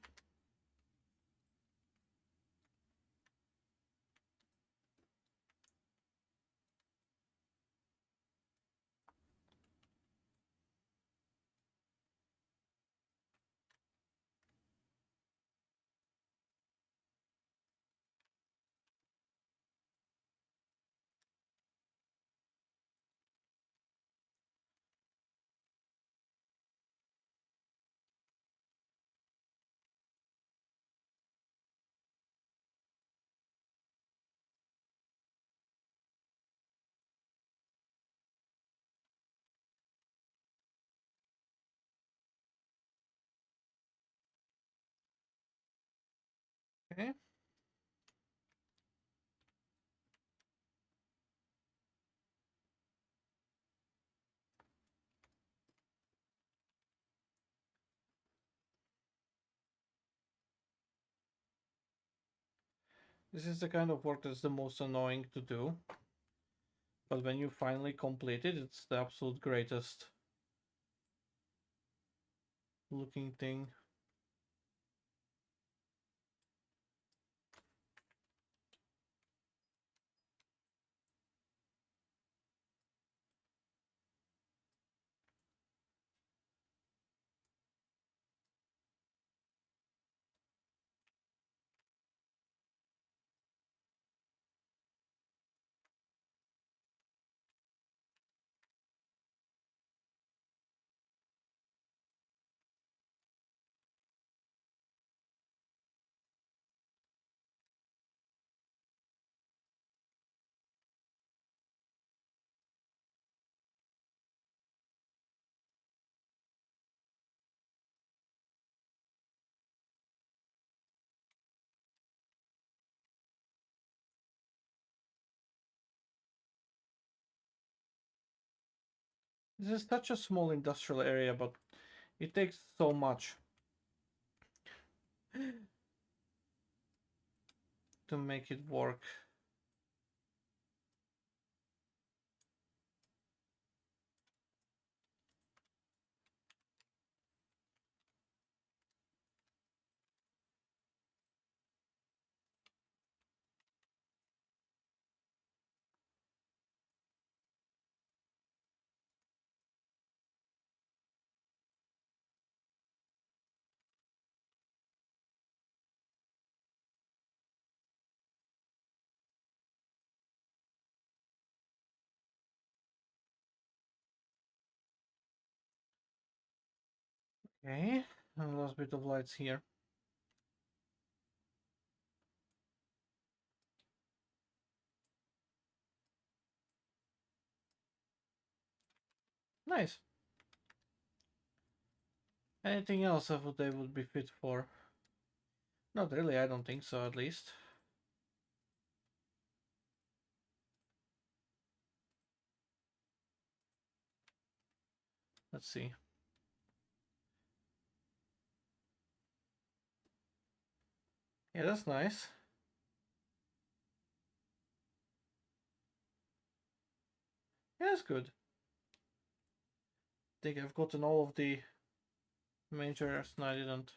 Okay. This is the kind of work that's the most annoying to do. But when you finally complete it, it's the absolute greatest looking thing. This is such a small industrial area, but it takes so much to make it work. Okay, a last bit of lights here. Nice. Anything else they would be fit for? Not really, I don't think so, at least. Let's see. Yeah, that's nice. Yeah, that's good. I think I've gotten all of the majors. No, I didn't.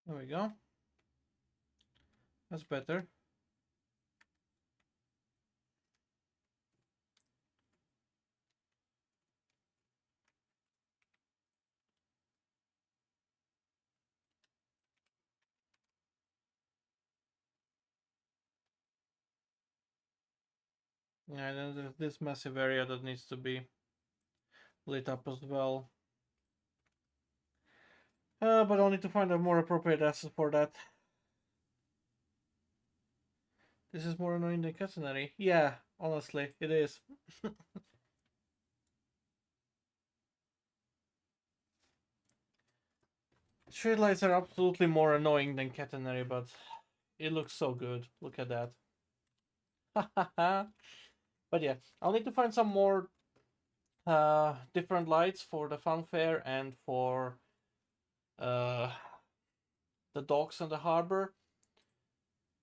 There we go. That's better. Yeah, then there's this massive area that needs to be lit up as well. But I'll need to find a more appropriate asset for that. This is more annoying than catenary. Yeah, honestly, it is. Streetlights are absolutely more annoying than catenary, but it looks so good. Look at that. But yeah, I'll need to find some more different lights for the funfair and for uh, the docks and the harbor,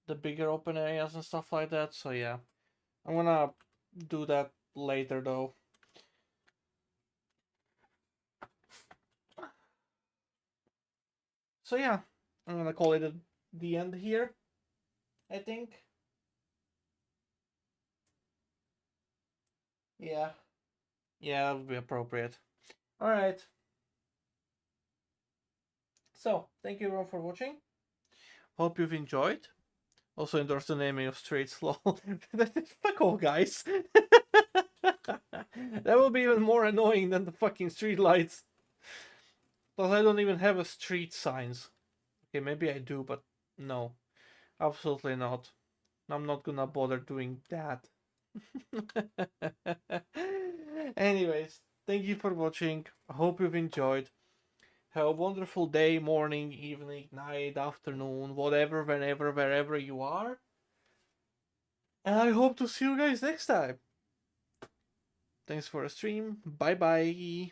the bigger open areas and stuff like that. So yeah, I'm gonna do that later though. So yeah, I'm gonna call it the end here, I think. Yeah, yeah, that would be appropriate. All right. So thank you everyone for watching. Hope you've enjoyed. Also endorse the naming of streets. Lol. Fuck all, guys. That will be even more annoying than the fucking street lights. Plus, I don't even have a street signs. Okay, maybe I do, but no, absolutely not. I'm not gonna bother doing that. Anyways, thank you for watching. I hope you've enjoyed. Have a wonderful day, morning, evening, night, afternoon, whatever, whenever, wherever you are. And I hope to see you guys next time. Thanks for the stream. Bye bye.